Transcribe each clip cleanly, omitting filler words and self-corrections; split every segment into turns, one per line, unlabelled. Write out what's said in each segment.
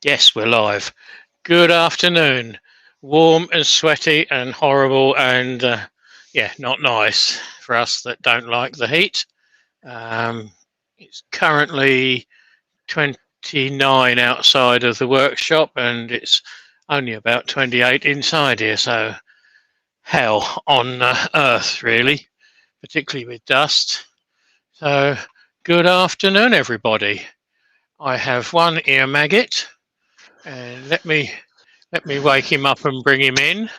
Yes, we're live. Good afternoon. Warm and sweaty and horrible and yeah, not nice for us that don't like the heat. Um, it's currently 29 outside of the workshop and it's only about 28 inside here, so hell on earth, really, particularly with dust. So, good afternoon, everybody. I have one ear maggot, and let me wake him up and bring him in.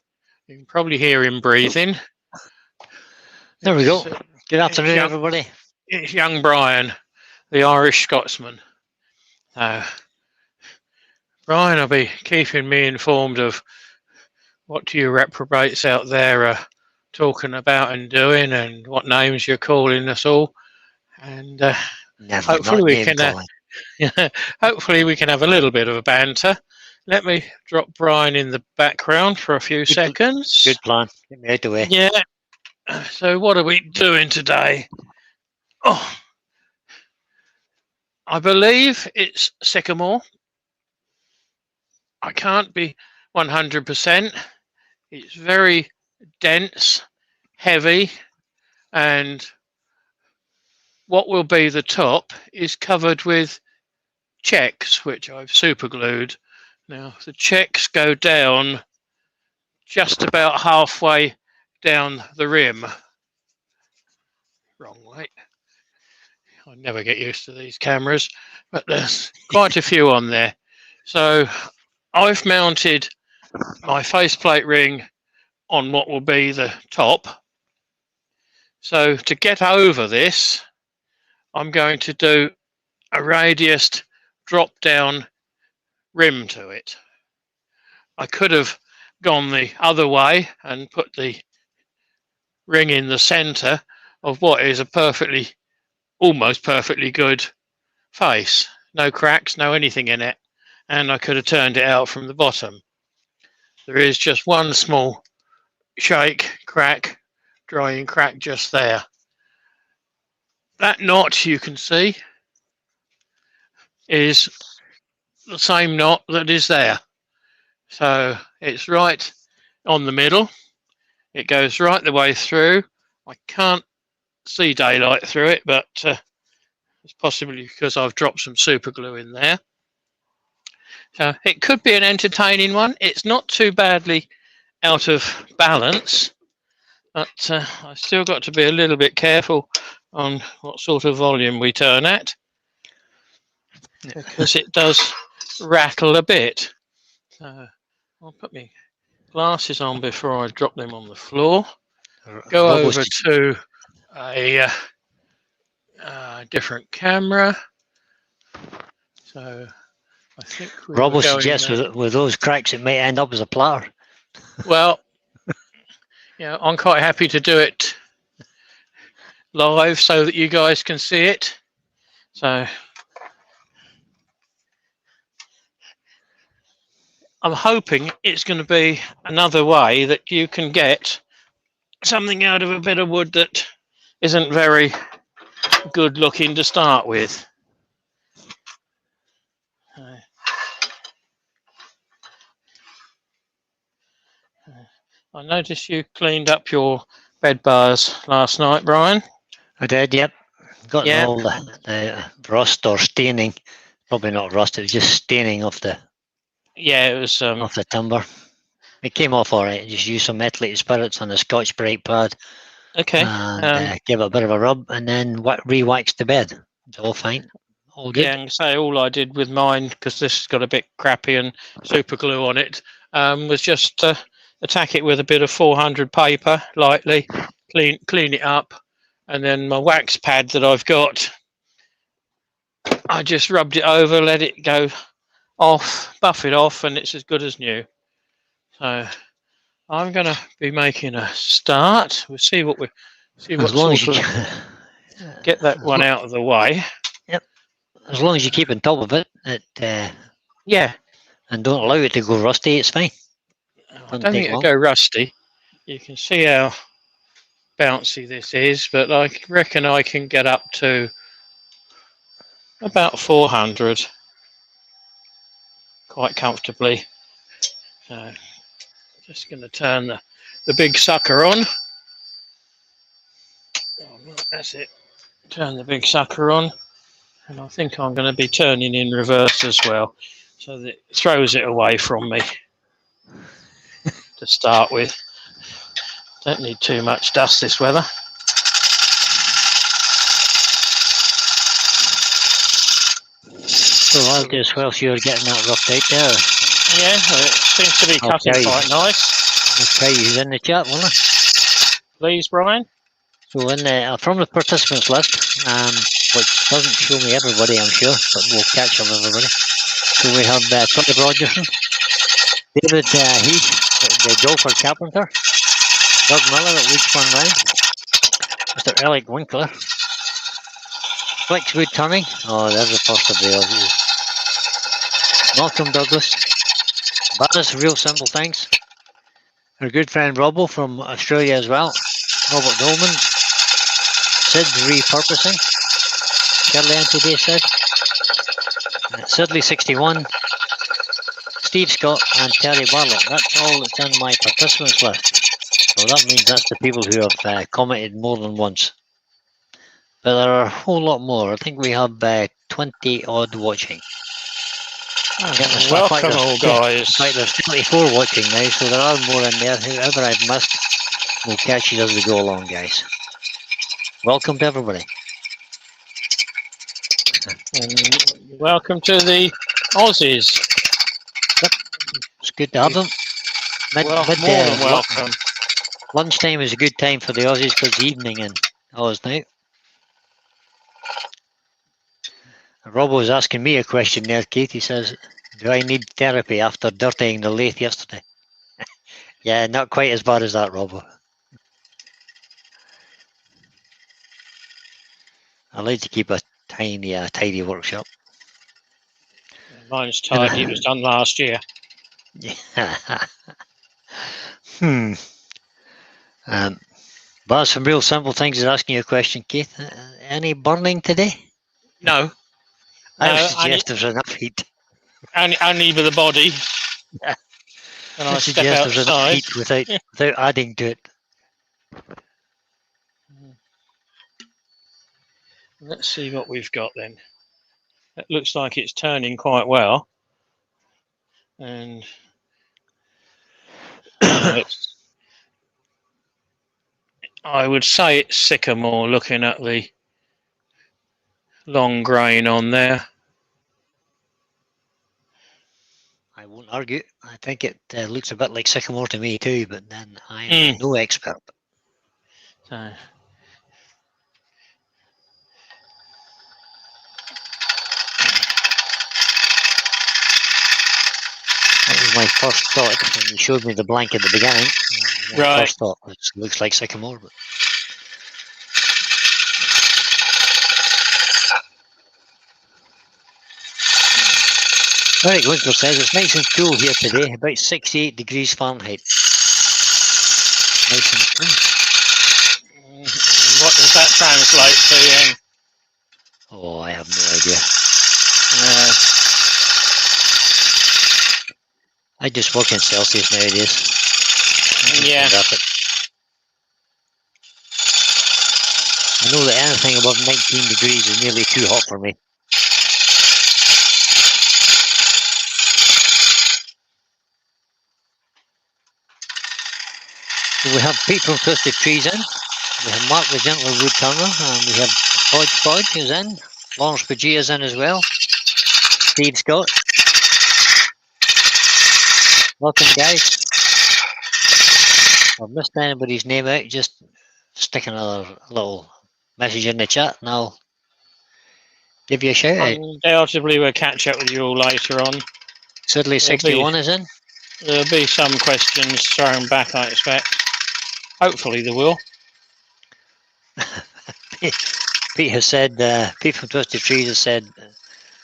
You can probably hear him breathing.
There we
It's,
go.
uh,
Good
it's
afternoon,
young,
everybody.
it's young Brian, the Irish Scotsman. Brian will be keeping me informed of what you reprobates out there are talking about and doing, and what names you're calling us all. And
Never,
hopefully
not
we
name
can,
calling.
hopefully we can have a little bit of a banter. Let me drop Brian in the background for a few seconds.
Good plan. Get me out the way.
Yeah. So what are we doing today? Oh, I believe it's sycamore. I can't be 100%. It's very dense, heavy, and what will be the top is covered with checks, which I've super glued. Now, the checks go down just about halfway down the rim. Wrong way. I never get used to these cameras, but there's quite a few on there. So I've mounted my faceplate ring on what will be the top. So to get over this, I'm going to do a radiused drop down rim to it. I could have gone the other way and put the ring in the center of what is a almost perfectly good face. No cracks, no anything in it. And I could have turned it out from the bottom. There is just one small drying crack just there. That knot you can see is the same knot that is there. So it's right on the middle. It goes right the way through. I can't see daylight through it, but it's possibly because I've dropped some super glue in there. So it could be an entertaining one. It's not too badly out of balance, but I've still got to be a little bit careful on what sort of volume we turn at, because it does rattle a bit. So I'll put my glasses on before I drop them on the floor. Go
Rob
over to a different camera. So I think we were
will
going.
suggest with those cracks it might end up as a platter.
Well, yeah, I'm quite happy to do it live so that you guys can see it. So I'm hoping it's going to be another way that you can get something out of a bit of wood that isn't very good looking to start with. I noticed you cleaned up your bed bars last night, Brian.
I did, yep. Got
Yeah.
all the rust or staining. Probably not rust, it was just staining off the
Yeah, it was.
off the timber. It came off all right. Just used some methylated spirits on a Scotch Brite pad.
Okay.
And give it a bit of a rub and then re-waxed the bed. It's all fine. All good.
Yeah, and say all I did with mine, because this has got a bit crappy and super glue on it, was just attack it with a bit of 400 paper lightly, clean it up, and then my wax pad that I've got, I just rubbed it over, let it go off, buff it off, and it's as good as new. So I'm going to be making a start. We'll see what
As long as you
get that one out of the way.
Yep. As long as you keep on top of it,
yeah,
and don't allow it to go rusty, it's fine.
I don't think it'll go rusty. You can see how bouncy this is, but I reckon I can get up to about 400. quite comfortably. So just going to turn the big sucker on. That's it. Turn the big sucker on. And I think I'm going to be turning in reverse as well, so that it throws it away from me to start with. Don't need too much dust this weather.
So I'll just, whilst you're getting that roughed out there,
Yeah, it seems to be cutting quite nice.
I'll tell you who's in the chat, won't I?
Please, Brian.
So from the participants list, which doesn't show me everybody, I'm sure, but we'll catch up with everybody. So we have Clive Rogerson, David Heath, the golfer carpenter, Doug Miller at Leeds Fun Round, Mr. Alec Winkler, Flexwood Turning, oh there's the first of the Aussies, Malcolm Douglas, Baz Real Simple Things, our good friend Robbo from Australia as well, Robert Dolman, Sid Repurposing, Shirley Ann today said, Sidley61, Steve Scott and Terry Bartlett. That's all that's in my participants list. So that means that's the people who have commented more than once. But there are a whole lot more. I think we have 20 odd watching.
Welcome all guys.
In fact, there's 24 watching now, so there are more in there. Whoever I've missed, we'll catch you as we go along, guys. Welcome to everybody.
And welcome to the Aussies.
Yep. It's good to have them.
More than welcome.
Lunchtime is a good time for the Aussies because it's evening in Oz now. Rob was asking me a question there, Keith. He says, do I need therapy after dirtying the lathe yesterday? Yeah, not quite as bad as that, Robbo. I like to keep a tiny, tidy workshop.
Mine's tidy. It was done last year.
Baz from Real Simple Things is asking you a question, Keith. Any burning today?
No.
I would suggest there's enough heat.
Only with the body.
Yeah.
And I step outside.
There's enough heat without adding to it.
Let's see what we've got then. It looks like it's turning quite well. And I would say it's sycamore looking at the long grain on there.
I won't argue. I think it looks a bit like sycamore to me too, but then I am no expert.
So.
That was my first thought when you showed me the blank at the beginning. My first thought, it looks like sycamore. But... Eric Winkler says it's nice and cool here today, about 68 degrees Fahrenheit. Nice and cool.
What does that translate to?
Oh, I have no idea. I just work in Celsius nowadays.
Yeah.
I know that anything above 19 degrees is nearly too hot for me. So we have Pete from Twisted Trees in. We have Mark the Gentle Wood Turner, and we have Hodgepodge who's in. Lawrence Pagia's in as well. Steve Scott. Welcome, guys. If I've missed anybody's name out, just stick another little message in the chat and I'll give you a shout out.
Undoubtedly, we'll catch up with you all later on.
Sidley61 is in.
There'll be some questions thrown back, I expect. Hopefully there will.
Pete has said, Pete from Twisted Trees has said,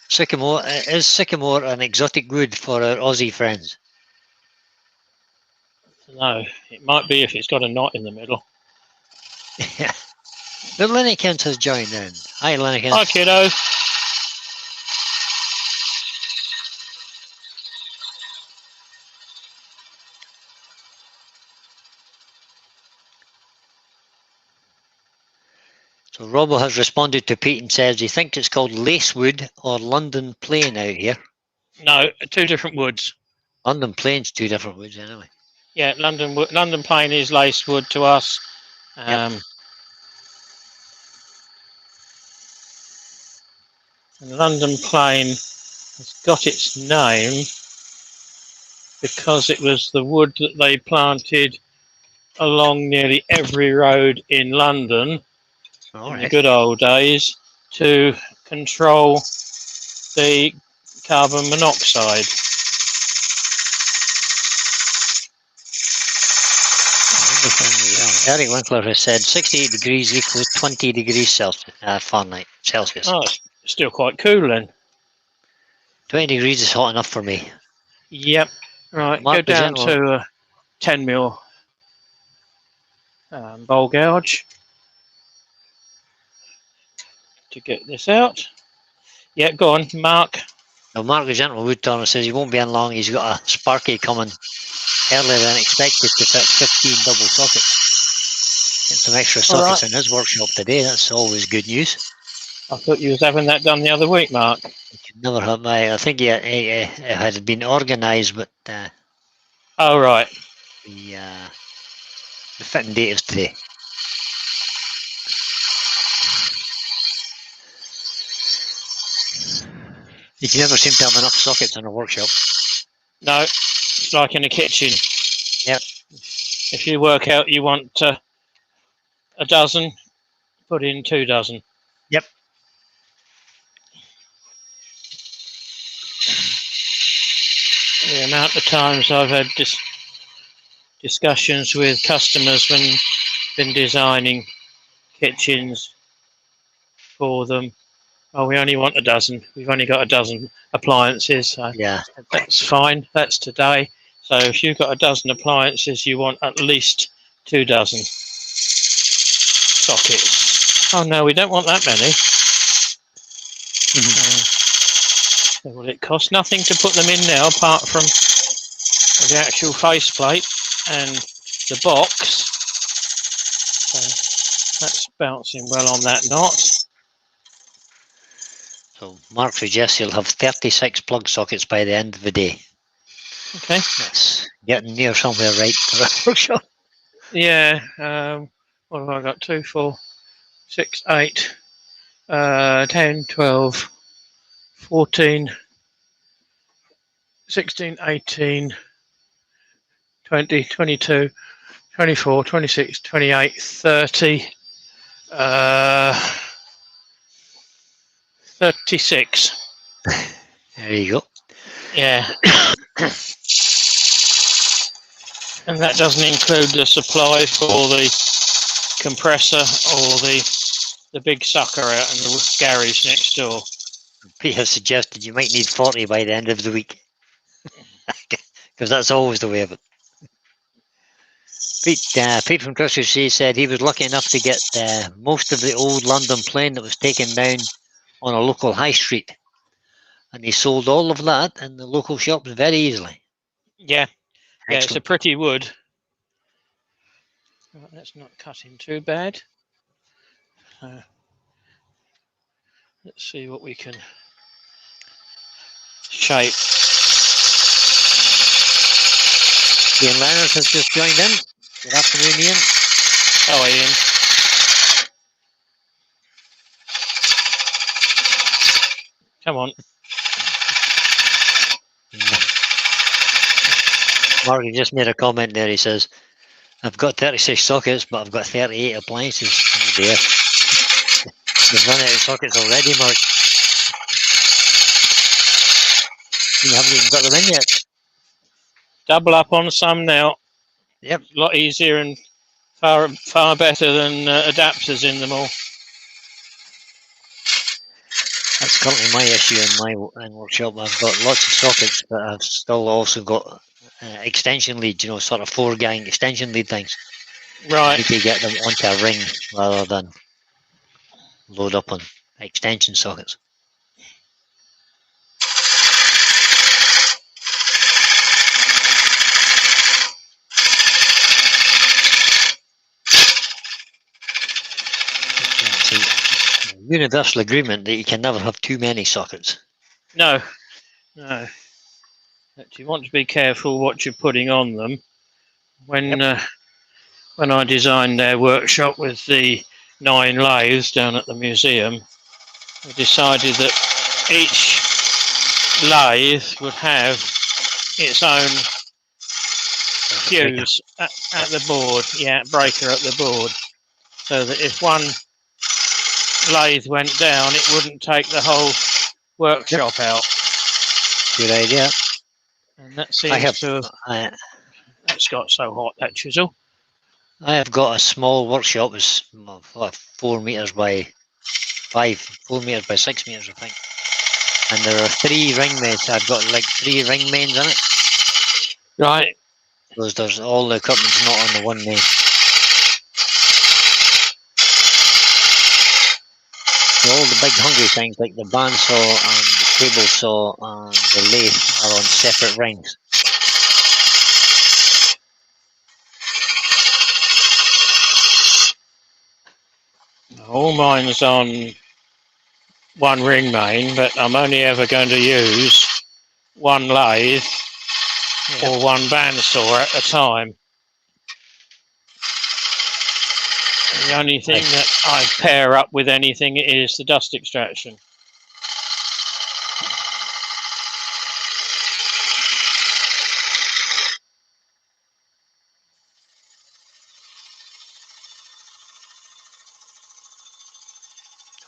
sycamore, is sycamore an exotic wood for our Aussie friends?
No, it might be if it's got a knot in the middle.
Yeah. But Linnykins has joined in. Hi, Linnykins.
Hi, kiddo.
So Robbo has responded to Pete and says he thinks it's called Lacewood or London Plane out here.
No, 2 different woods.
London Plane's 2 different woods anyway.
Yeah, London Plain is lacewood to us.
Yep.
And London Plain has got its name because it was the wood that they planted along nearly every road in London in the good old days to control the carbon monoxide.
Eric Winkler has said 68 degrees equals 20 degrees Celsius, Fahrenheit, Celsius.
Oh, it's still quite cool then.
20 degrees is hot enough for me.
Yep. Right,
Mark
go down to a 10 mil bowl gouge to get this out. Yeah, go on, Mark.
Now, Mark the Gentle Wood Turner says he won't be on long. He's got a Sparky coming earlier than expected to fit 15 double sockets. Get some extra sockets in his workshop today. That's always good news.
I thought you was having that done the other week, Mark.
You could never have my. I think it had been organised, but
oh right.
The fitting date is today. You never seem to have enough sockets in a workshop.
No, it's like in a kitchen.
Yep.
If you work out you want a dozen, put in 2 dozen.
Yep.
The amount of times I've had discussions with customers when been designing kitchens for them. Oh, we only want a dozen. We've only got a dozen appliances. So
yeah.
That's fine. That's today. So if you've got a dozen appliances, you want at least 2 dozen sockets. Oh no, we don't want that many. Well, it costs nothing to put them in now, apart from the actual faceplate and the box. So that's bouncing well on that knot.
So Mark suggests you'll have 36 plug sockets by the end of the day.
Okay.
That's getting near somewhere right for a workshop.
Yeah. What have I got? 2, 4, 6, 8, 10, 12, 14, 16, 18, 20, 22, 24, 26, 28, 30, 36.
There you go.
Yeah. And that doesn't include the supply for the compressor or the big sucker out in the garage next door.
Pete has suggested you might need 40 by the end of the week. Because that's always the way of it. Pete from Crystal Sea said he was lucky enough to get most of the old London Plane that was taken down on a local high street. And he sold all of that in the local shops very easily.
Yeah. Yeah,
Excellent.
it's a pretty wood. Right, that's not cutting too bad. Let's see what we can shape.
Ian Leonard has just joined in. Good afternoon, Ian.
Oh, Ian. Come on.
Mark, he just made a comment there. He says, I've got 36 sockets, but I've got 38 appliances. Oh dear. You've run out of sockets already, Mark. You haven't even got them in yet.
Double up on some now.
Yep.
A lot easier and far better than adapters in them all.
That's currently my issue in my workshop. I've got lots of sockets, but I've still also got extension leads, sort of 4-gang extension lead things.
Right.
I need to get them onto a ring rather than load up on extension sockets. universal agreement that you can never have too many sockets.
No, no. But you want to be careful what you're putting on them. When I designed their workshop with the 9 lathes down at the museum, we decided that each lathe would have its own fuse at the board, breaker at the board, so that if one lathe went down, it wouldn't take the whole workshop out.
Good idea.
And that seems that's got so hot, that chisel.
I have got a small workshop. It's 4 meters by 4 meters by 6 meters, I think. And there are 3 ring mains. I've got like 3 ring mains in it.
Right.
Because there's all the equipment's not on the one main. So all the big hungry things like the bandsaw and the table saw and the lathe are on separate rings.
All mine's on one ring main, but I'm only ever going to use one lathe or one bandsaw at a time. The only thing that I pair up with anything is the dust extraction.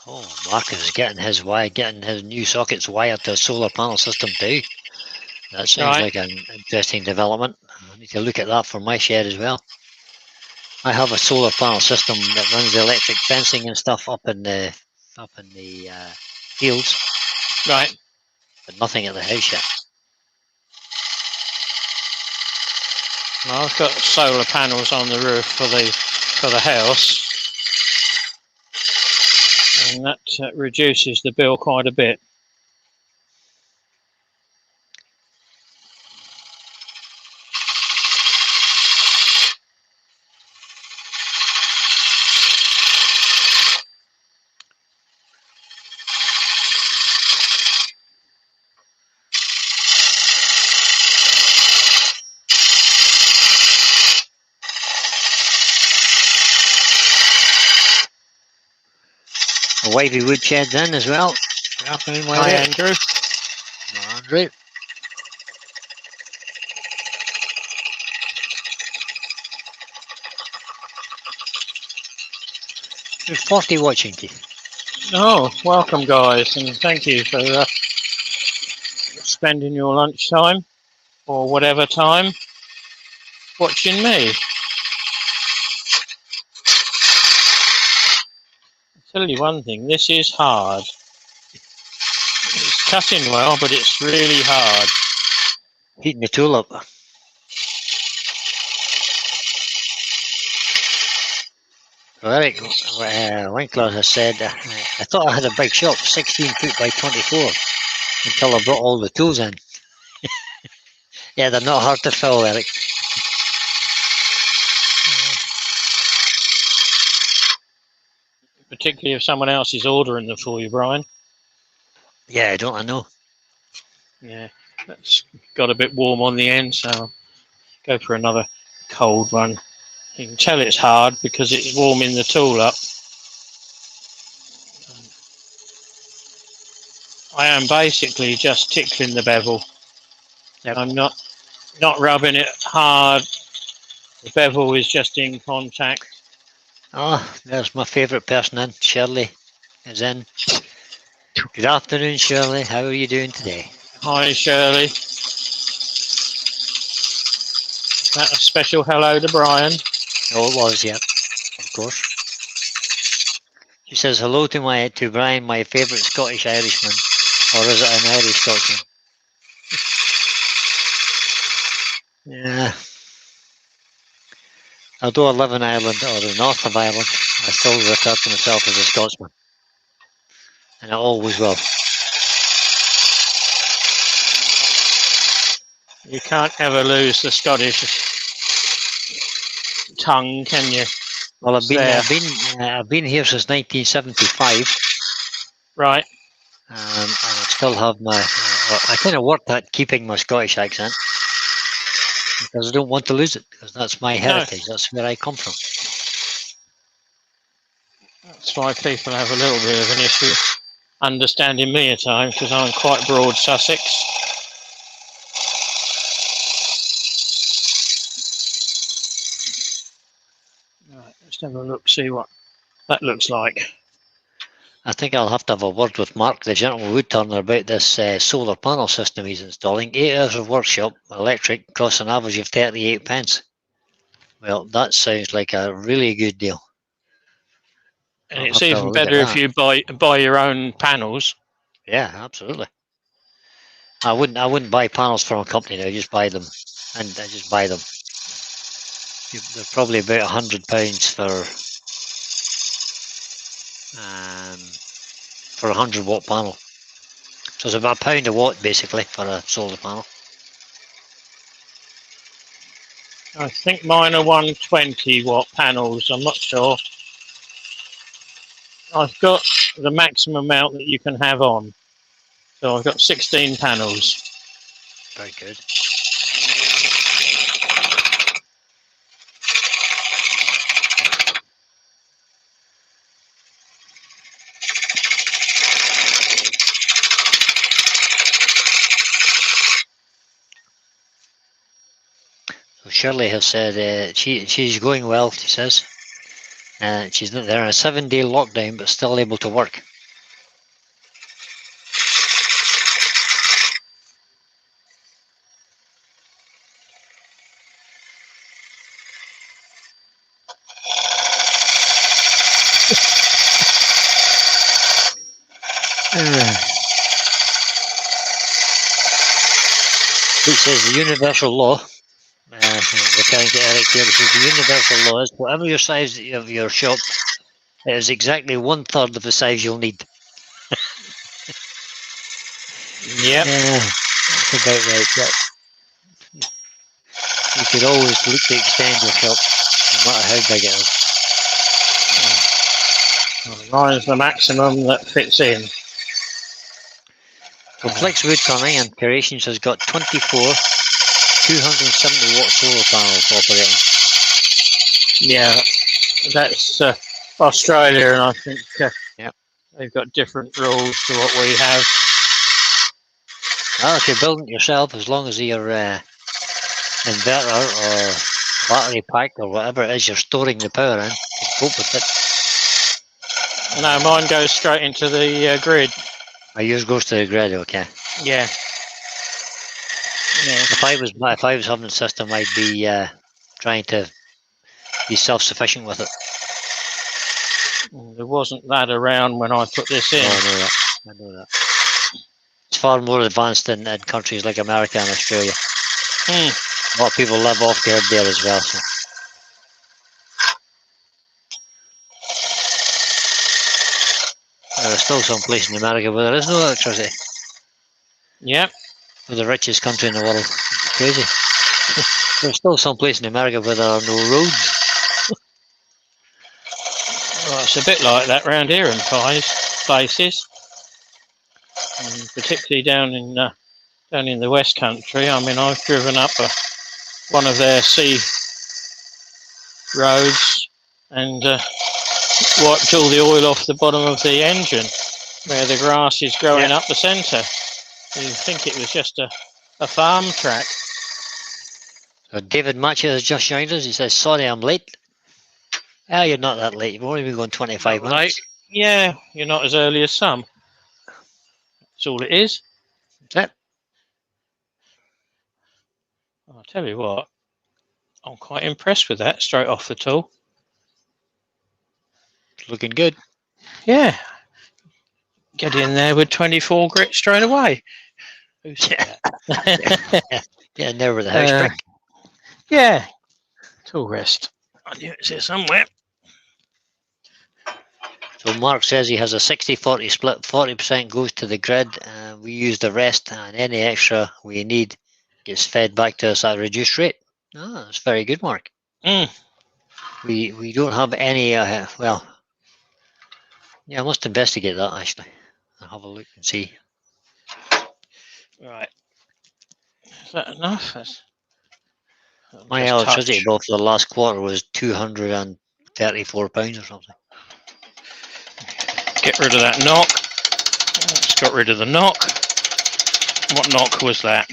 Oh, Marcus is getting his new sockets wired to a solar panel system too. That sounds like an interesting development. I need to look at that for my shed as well. I have a solar panel system that runs the electric fencing and stuff up in the fields.
Right.
But nothing at the house yet.
Well, I've got solar panels on the roof for the house, and that reduces the bill quite a bit.
A wavy woodshed's in as well. Good afternoon,
Hi, Andrew.
Andrew. There's 40 watching, Keith.
Oh, welcome, guys, and thank you for spending your lunchtime or whatever time watching me. I'll tell you one thing, this is hard. It's cutting well, but it's really hard.
Heating the tool up. Eric Winkler has said, I thought I had a big shop, 16 foot by 24, until I brought all the tools in. Yeah, they're not hard to fill, Eric.
Particularly if someone else is ordering them for you, Brian.
Yeah, don't I know?
Yeah, that's got a bit warm on the end, so I'll go for another cold one. You can tell it's hard because it's warming the tool up. I am basically just tickling the bevel.
Yep.
I'm not rubbing it hard. The bevel is just in contact.
Oh, there's my favourite person in. Shirley is in. Good afternoon, Shirley. How are you doing today?
Hi, Shirley. That a special hello to Brian?
Oh, it was, yeah, of course. She says hello to Brian, my favourite Scottish Irishman. Or is it an Irish Scotsman? Yeah. Although I live in Ireland, or the north of Ireland, I still refer to myself as a Scotsman. And I always will.
You can't ever lose the Scottish tongue, can you?
Well, I've been here since 1975.
Right.
And I still have my. I kind of worked at keeping my Scottish accent because I don't want to lose it, because that's my heritage. That's where I come from.
That's why people have a little bit of an issue understanding me at times, because I'm quite broad Sussex. Right, let's have a look, see what that looks like.
I think I'll have to have a word with Mark, the gentleman woodturner, about this solar panel system he's installing. 8 hours of workshop, electric, costs an average of 38 pence. Well, that sounds like a really good deal.
And
I'll
it's
have to have a
even
look at
better if
that.
you buy your own panels.
Yeah, absolutely. I wouldn't buy panels from a company now. Just buy them, and I just buy them. They're probably about £100 for a 100-watt panel. So it's about £1 a watt basically for a solar panel.
I think mine are 120-watt panels. I'm not sure. I've got the maximum amount that you can have on. So I've got 16 panels.
Very good. So Shirley has said she's going well, she says. She's they're in a 7-day lockdown, but still able to work. It says the universal law, referring to Eric here, it says the universal law is whatever your size of your shop, it is exactly 1/3 of the size you'll need.
Yep.
That's about right. Yeah. You could always look to extend your shop, no matter how big it is.
Mine's the maximum that fits in.
So Flex Wood Turning and Creations has got 24 270-watt solar panels operating.
Yeah, that's Australia, and I think
Yep.
they've got different rules to what we have.
Well, if you're building it yourself, as long as your inverter or battery pack or whatever it is you're storing the power in, can cope with it.
No, mine goes straight into the grid.
Yours goes to the grid, okay.
Yeah.
If I was having a system, I'd be trying to be self-sufficient with it.
There wasn't that around when I put this in.
No, I know that. It's far more advanced in countries like America and Australia. A lot of people live off grid there as well. So. There's still some place in America where there is no electricity.
Yep.
We're the richest country in the world. It's crazy. There's still some place in America where there are no roads.
Well, it's a bit like that round here in places, and particularly down in the West Country. I mean, I've driven up one of their sea roads and wiped all the oil off the bottom of the engine where the grass is growing up the centre. You'd think it was just a farm track.
So David Matchett has just joined us. He says, sorry I'm late. You're not that late. You've only been going 25 minutes.
Late. Yeah, you're not as early as some. That's all it is.
That's it.
I'll tell you what, I'm quite impressed with that straight off the tool.
It's looking good.
Yeah. Get in there with 24 grit straight away. Who said that?
Yeah, there with the house brick.
Yeah. Tool rest. I knew it's here somewhere.
So Mark says he has a 60-40 split. 40% goes to the grid. We use the rest, and any extra we need gets fed back to us at a reduced rate. That's very good, Mark. We don't have any. I must investigate that actually. I'll have a look and see.
Right. Is that enough? That's,
My electricity bill for the last quarter was £234 or something.
Get rid of that knock. Just got rid of the knock. What knock was that?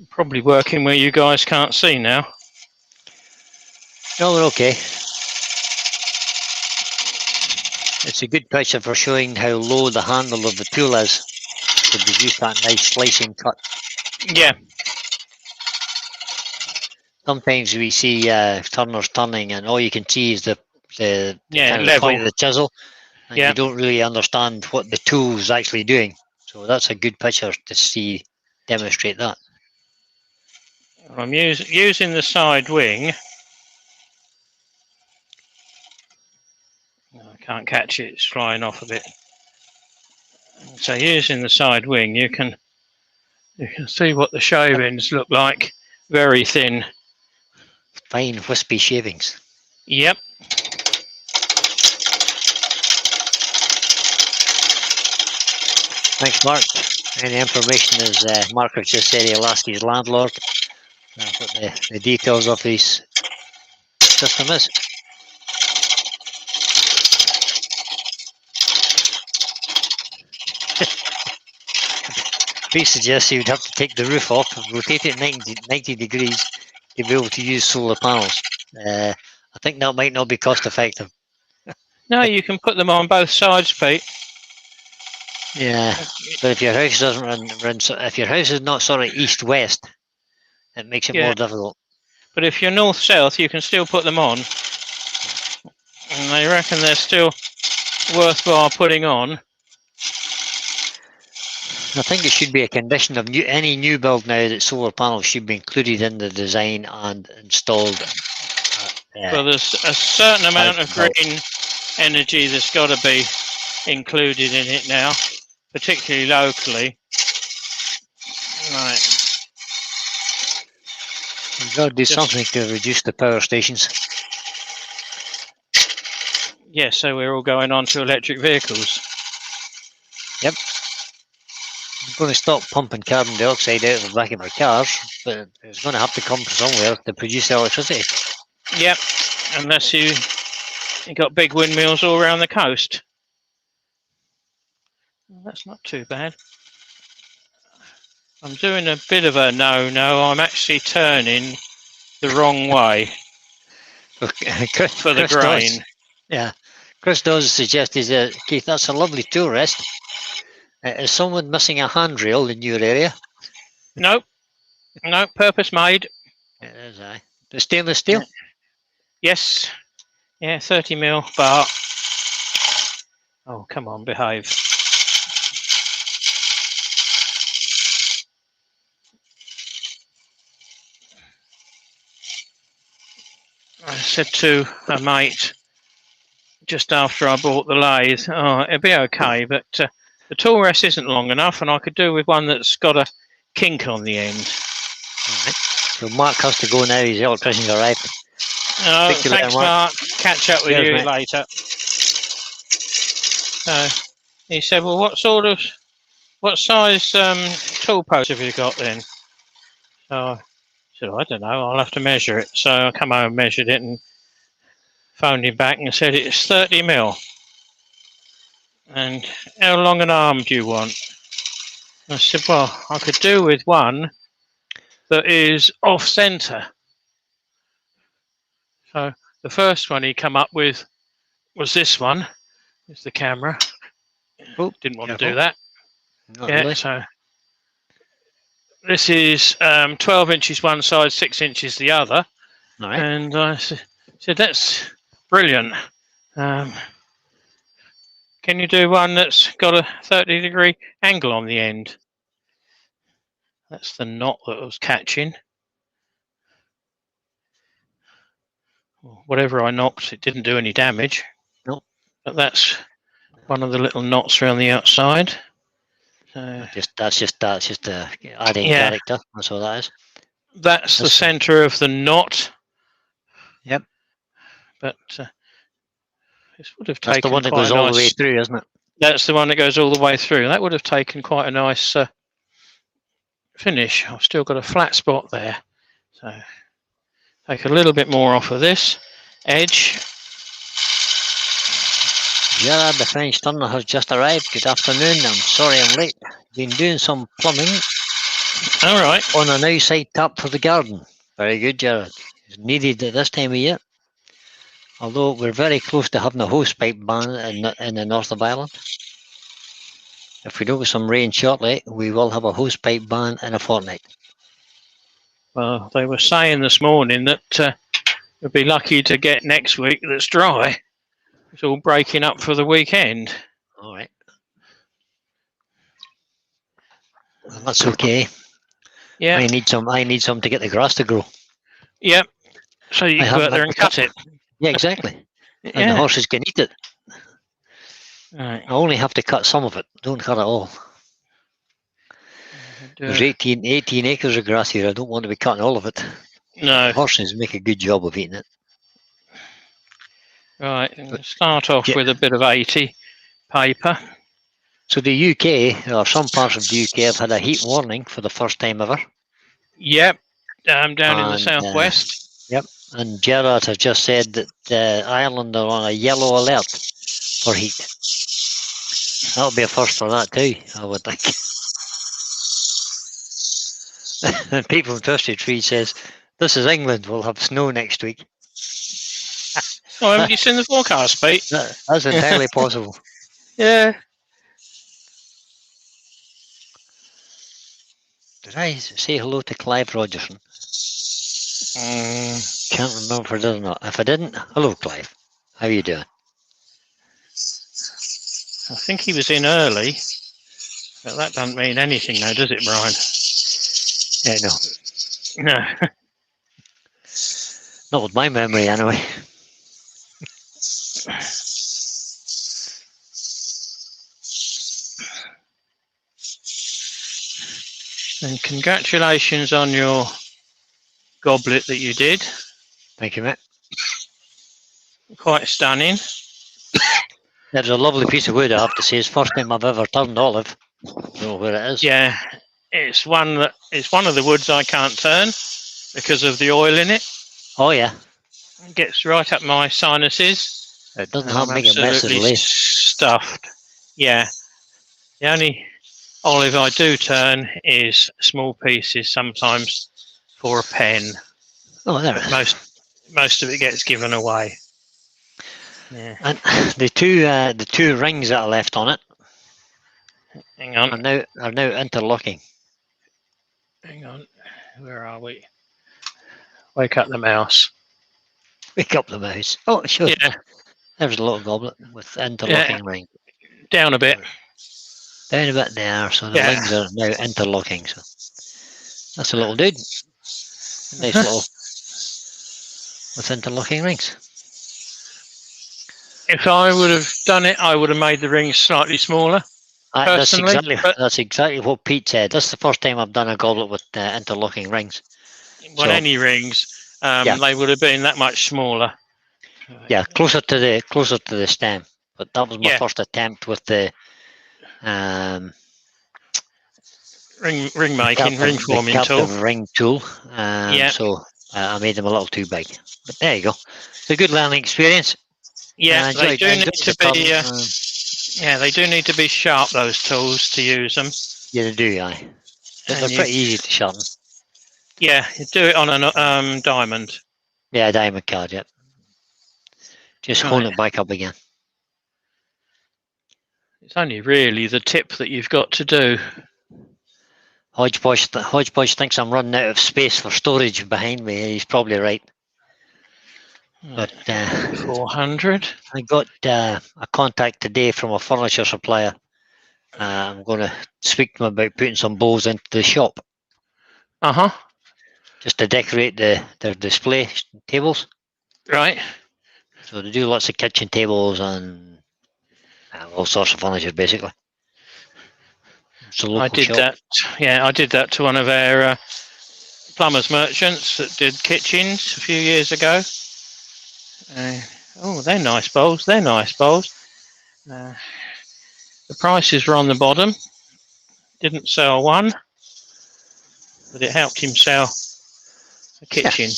Probably working where you guys can't see now.
No, we're okay. It's a good picture for showing how low the handle of the tool is to produce that nice slicing cut.
Yeah.
Sometimes we see turners turning and all you can see is the
Yeah,
kind of the
level.
point of the chisel, and
Yeah.
you don't really understand what the tool's actually doing. So that's a good picture to see demonstrate that.
I'm using the side wing. I can't catch it, it's flying off a bit. So using the side wing, you can see what the shavings look like. Very thin.
Fine wispy shavings.
Yep.
Thanks, Mark. Any information is Mark has just said he'll ask his landlord what the details of his system is. He suggests he would have to take the roof off and rotate it 90 degrees to be able to use solar panels. I think that might not be cost effective.
No, you can put them on both sides, Pete.
Yeah, but if your house doesn't run if your house is not sort of east-west, it makes it more difficult.
But if you're north-south, you can still put them on. And I reckon they're still worthwhile putting on.
I think it should be a condition of any new build now that solar panels should be included in the design and installed.
Well, there's a certain amount of green energy that's got to be included in it now, particularly locally. Right.
You've got to do something to reduce the power stations.
Yeah, so we're all going on to electric vehicles.
Yep. I'm going to stop pumping carbon dioxide out of the back of our cars, but it's going to have to come from somewhere to produce electricity. Yep,
unless you got big windmills all around the coast. Well, that's not too bad. I'm doing a bit of a no-no. I'm actually turning the wrong way for the grain.
Yeah, Chris does suggest Keith, that's a lovely tool rest. Is someone missing a handrail in your area?
Nope. No, purpose made.
It is, aye. The stainless steel?
Yes. Yeah, 30mm bar. Oh, come on, behave. I said to a mate just after I bought the lathe, oh, it'll be okay, but the tool rest isn't long enough, and I could do with one that's got a kink on the end.
All right. So Mark has to go now. His electrician's arrived.
Oh, thanks, Mark. Catch up with you later. So he said, "Well, what size tool post have you got then?" So I said, "I don't know. I'll have to measure it." So I come home and measured it and phoned him back and said it's 30mm. And how long an arm do you want? I said, well, I could do with one that is off centre. So the first one he come up with was this one. It's the camera.
Oh,
didn't want to do that.
Not really.
So this is 12 inches one side, 6 inches the other.
All right.
And I said, that's brilliant. Can you do one that's got a 30-degree angle on the end? That's the knot that I was catching. Whatever I knocked, it didn't do any damage.
Nope.
But that's one of the little knots around the outside. So,
that's just adding character. That's all that is.
That's the centre of the knot.
Yep.
But This would have
That's the
taken
one that
quite
goes
a
all the way
nice.
through, isn't it?
That's the one that goes all the way through. That would have taken quite a nice finish. I've still got a flat spot there, so take a little bit more off of this edge.
Gerard, the French turner, has just arrived. Good afternoon. I'm sorry I'm late. Been doing some plumbing
All right.
on an outside tap for the garden. Very good, Gerard. It's needed at this time of year. Although we're very close to having a hosepipe ban in the north of Ireland. If we don't get some rain shortly, we will have a hosepipe ban in a fortnight.
Well, they were saying this morning that we'd be lucky to get next week that's dry. It's all breaking up for the weekend.
All right. Well, that's okay.
Yeah.
I need some to get the grass to grow.
Yep. So you can go out there and cut it.
Yeah, exactly. And the
Yeah.
horses can eat it.
Right.
I only have to cut some of it. Don't cut it all. There's 18 acres of grass here. I don't want to be cutting all of it.
No.
The horses make a good job of eating it.
Right. Start off with a bit of 80 paper.
So the UK, or some parts of the UK, have had a heat warning for the first time ever.
Yep. Down in the southwest.
Yep. And Gerard has just said that Ireland are on a yellow alert for heat. That'll be a first for that too, I would think. And people from Twisted Tree says, this is England, we'll have snow next week.
Oh, haven't you seen the forecast, Pete?
That's entirely possible.
Yeah.
Did I say hello to Clive Rogerson? Can't remember if I did or not. If I didn't, hello Clive. How are you doing?
I think he was in early, but that doesn't mean anything though, does it, Brian?
No.
No.
Not with my memory, anyway.
And congratulations on your goblet that you did.
Thank you, mate.
Quite stunning.
There's a lovely piece of wood, I have to say. It's the first time I've ever turned olive. I don't know where it is.
Yeah, it's one of the woods I can't turn because of the oil in it.
Oh, yeah.
It gets right up my sinuses.
It doesn't make a mess of the lace.
Stuffed. Yeah. The only olive I do turn is small pieces, sometimes for a pen.
Oh, there it is.
Most of it gets given away. Yeah.
And the two rings that are left on it
Hang on.
are now interlocking.
Hang on. Where are we? Wake up the mouse.
Wake up the mouse. Oh, sure.
Yeah.
There's a little goblet with interlocking ring.
Down a bit.
Down a bit there, so the rings are now interlocking. So that's a little dude. Nice little with interlocking rings.
If I would have done it, I would have made the rings slightly smaller.
That's exactly what Pete said. That's the first time I've done a goblet with interlocking rings.
Well, any rings, they would have been that much smaller.
Yeah, closer to the stem. But that was my first attempt with the
ring forming tool.
Ring tool. So I made them a little too big. But there you go. It's a good learning experience.
Yeah, they do need to be. They do need to be sharp. Those tools to use them.
Yeah, they do. Aye. They're pretty easy to sharpen.
Yeah, you do it on a diamond.
Yeah, diamond card. Yep. Just hold it back up again.
It's only really the tip that you've got to do.
Hodgepodge thinks I'm running out of space for storage behind me. He's probably right. But
400.
I got a contact today from a furniture supplier. I'm going to speak to them about putting some bowls into the shop. Just to decorate their display tables.
Right.
So they do lots of kitchen tables and all sorts of furniture, basically.
I did that. Yeah, I did that to one of our plumbers merchants that did kitchens a few years ago. Oh, they're nice bowls. They're nice bowls. Uh, the prices were on the bottom. Didn't sell one, but it helped him sell a kitchen.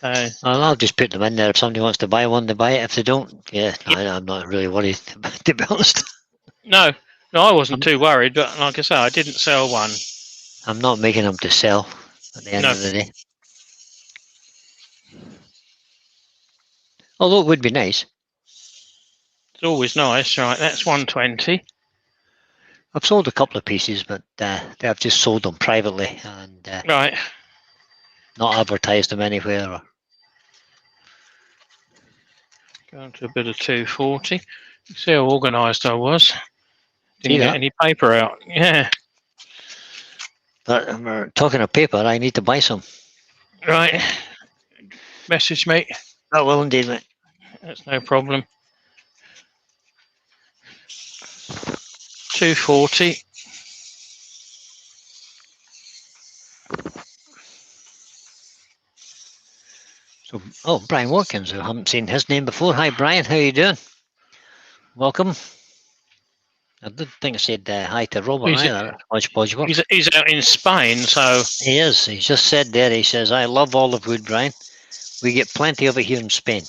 So,
Well, I'll just put them in there. If somebody wants to buy one, they buy it. If they don't, yeah,
yeah,
I'm not really worried, to be honest.
no, I wasn't
I'm,
too worried, but like I say, I didn't sell one.
I'm not making them to sell at the end
No,
of the day. Although it would be nice.
it's always nice, right? That's 120.
I've sold a couple of pieces, but I've just sold them privately and
Right,
not advertised them anywhere. Or,
going to a bit of 240. See how organised I was.
see
Didn't get
that?
any paper out. Yeah,
But we're talking of paper, I need to buy some.
right. Message me.
I will indeed, mate.
That's no problem. 240.
So, oh, Brian Watkins, I haven't seen his name before. Hi, Brian. How you doing? Welcome. I did think I said hi to Robert
He's,
either. Hodgepodge work.
he's out in Spain, so
He is. He just said there, he says, I love olive wood, Brian. We get plenty of it here in Spain.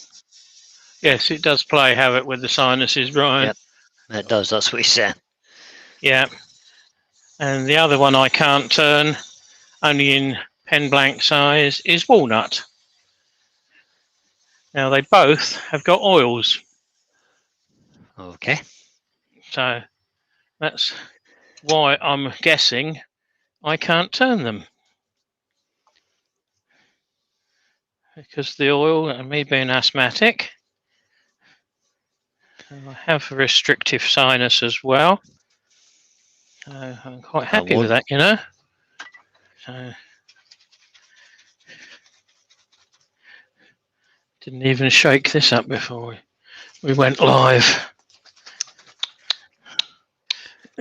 yes, it does play havoc with the sinuses, Brian.
Yep, it does. That's what he said.
Yeah. And the other one I can't turn, only in pen blank size, is walnut. Now, they both have got oils,
Okay.
so that's why I'm guessing I can't turn them. Because the oil, and me being asthmatic, and I have a restrictive sinus as well. So I'm quite happy with that, you know. So didn't even shake this up before we went live.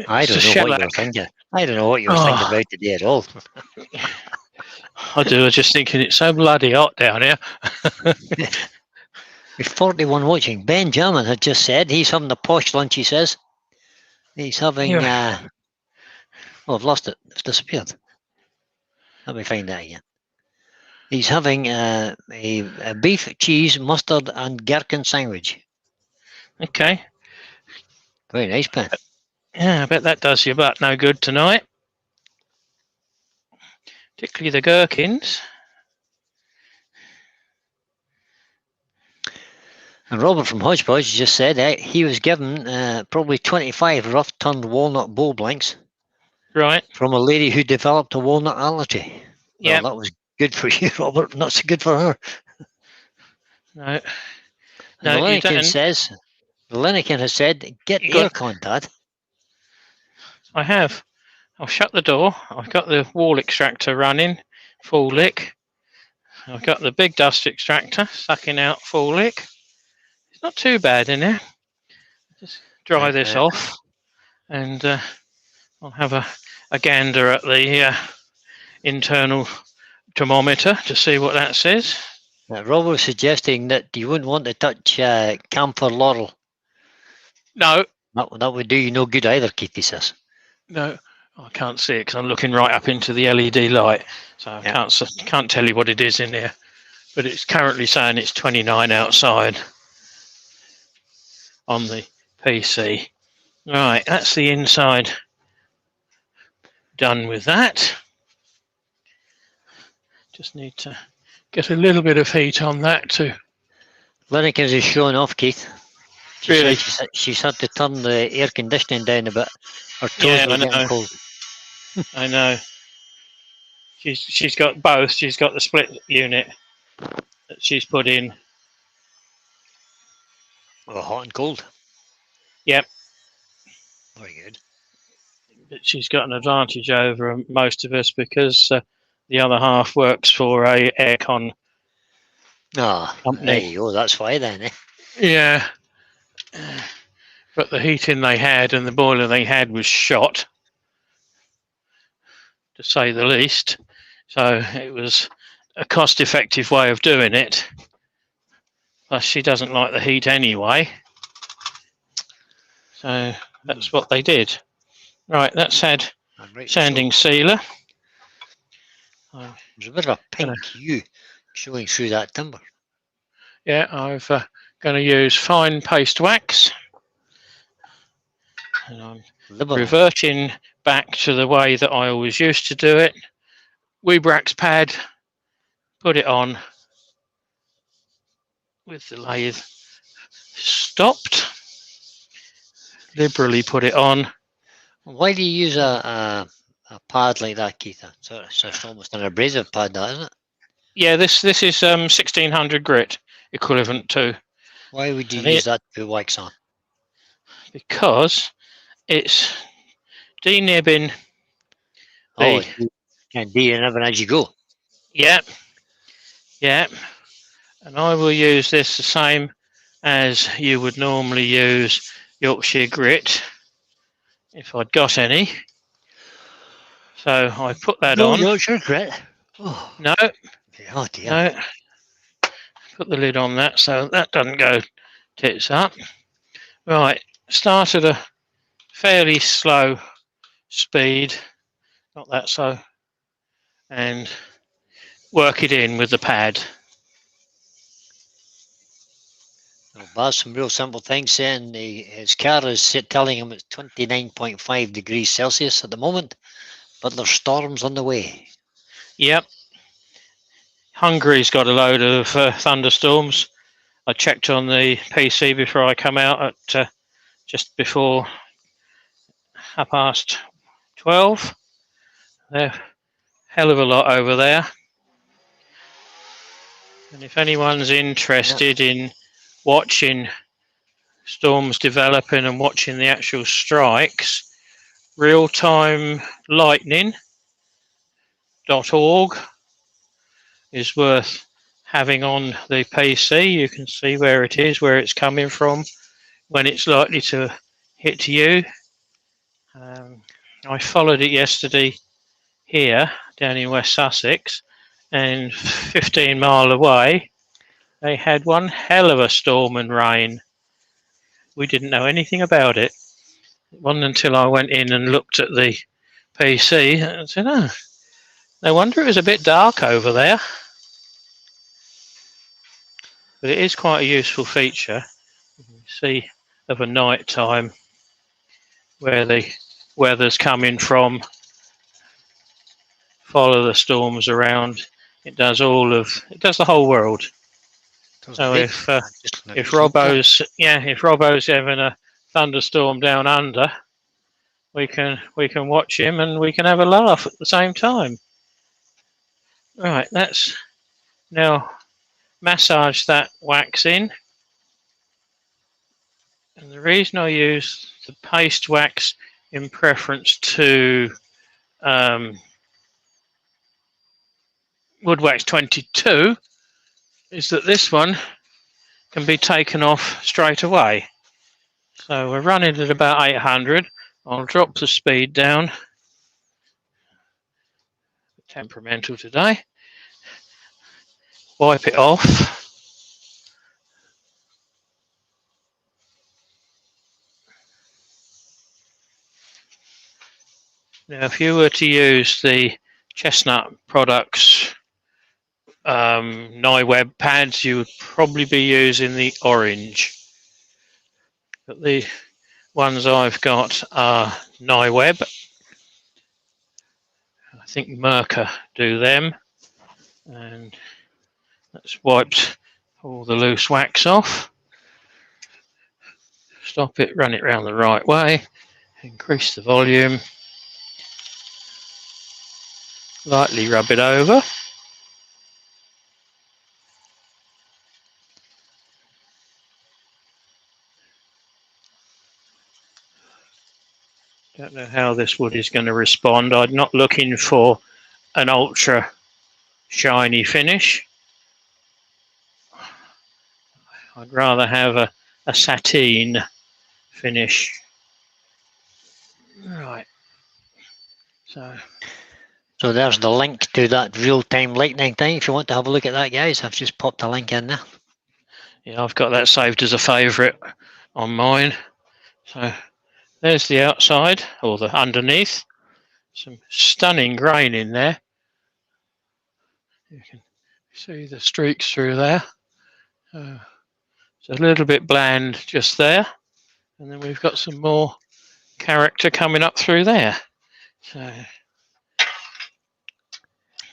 I
It's
don't
a
know what
shellac.
you're thinking. I don't know what you're thinking about today at all.
I do. I was just thinking it's so bloody hot down here.
With 41 watching, Benjamin had just said he's having a posh lunch, he says. He's having,
Yeah.
oh, I've lost it. It's disappeared. Let me find that again. He's having a beef, cheese, mustard, and gherkin sandwich.
Okay.
Very nice, Ben.
Yeah, I bet that does your butt no good tonight. Particularly the gherkins.
And Robert from Hodgepodge just said he was given probably 25 rough turned walnut bowl blanks
Right.
from a lady who developed a walnut allergy.
Yeah.
Well, that was good for you, Robert. Not so good for her.
No.
And
No,
the
you don't.
Lenican has said, get aircon, Dad.
I have. I'll shut the door. I've got the wall extractor running, full lick. I've got the big dust extractor sucking out full lick. It's not too bad in there. Just dry this off, and I'll have a gander at the internal thermometer to see what that says.
Robert was suggesting that you wouldn't want to touch camphor laurel.
No.
That would do you no good either, Keith, he says.
No, I can't see it because I'm looking right up into the LED light, so I can't tell you what it is in there. But it's currently saying it's 29 outside on the PC. Right, that's the inside done with that. Just need to get a little bit of heat on that too.
Lenican is showing off, Keith.
Really?
She's had to turn the air conditioning down a bit. Her toes were getting cold.
I know. She's got both. She's got the split unit that she's put in.
Oh, hot and cold.
Yep.
Very good.
But she's got an advantage over most of us because the other half works for a aircon company.
There you go. That's why then, eh?
Yeah. But the heating they had and the boiler they had was shot, to say the least. So it was a cost-effective way of doing it. Plus, she doesn't like the heat anyway. So that's what they did. Right, that's had sanding sealer.
There's a bit of a pink hue showing through that timber.
Yeah, I've going to use fine paste wax. And I'm reverting back to the way that I always used to do it. Weebrax pad, put it on with the lathe stopped, liberally put it on.
Why do you use a pad like that, Keith? So it's almost an abrasive pad, that, isn't it?
Yeah, this is 1600 grit equivalent to.
Why would you use that to put wax on?
Because it's denibbing.
And denibbing as you go.
Yeah, yeah. And I will use this the same as you would normally use Yorkshire grit, if I'd got any. So I put that on.
Yorkshire grit? Oh.
No.
Oh dear.
No. Put the lid on that so that doesn't go tits up. Right, start at a fairly slow speed, not that slow, and work it in with the pad.
Baz, some real simple things saying his car is telling him it's 29.5 degrees Celsius at the moment, but there's storms on the way.
Yep. Hungary's got a load of thunderstorms. I checked on the PC before I come out at just before 12:30. They're a hell of a lot over there. And if anyone's interested in watching storms developing and watching the actual strikes, realtimelightning.org is worth having on the PC. You can see where it is, where it's coming from, when it's likely to hit you. I followed it yesterday here down in West Sussex, and 15 miles away they had one hell of a storm and rain. We didn't know anything about it. It wasn't until I went in and looked at the PC and said, oh, no wonder it was a bit dark over there. But it is quite a useful feature. You can see of a night time where the weather's coming from, follow the storms around. It does the whole world. So if Robbo's having a thunderstorm down under, we can watch him and we can have a laugh at the same time. Right, that's now massage that wax in. And the reason I use the paste wax in preference to wood wax 22 is that this one can be taken off straight away. So we're running at about 800. I'll drop the speed down. Temperamental today. Wipe it off. Now, if you were to use the Chestnut Products Web pads, you would probably be using the orange. But the ones I've got are Web. I think Mercer do them. And that's wiped all the loose wax off. Stop it, run it round the right way, increase the volume, lightly rub it over. Don't know how this wood is going to respond. I'm not looking for an ultra shiny finish. I'd rather have a sateen finish. Right.
So there's the link to that real-time lightning thing. If you want to have a look at that, guys, I've just popped a link in there.
Yeah, I've got that saved as a favourite on mine. So there's the outside, or the underneath. Some stunning grain in there. You can see the streaks through there. It's a little bit bland just there. And then we've got some more character coming up through there. So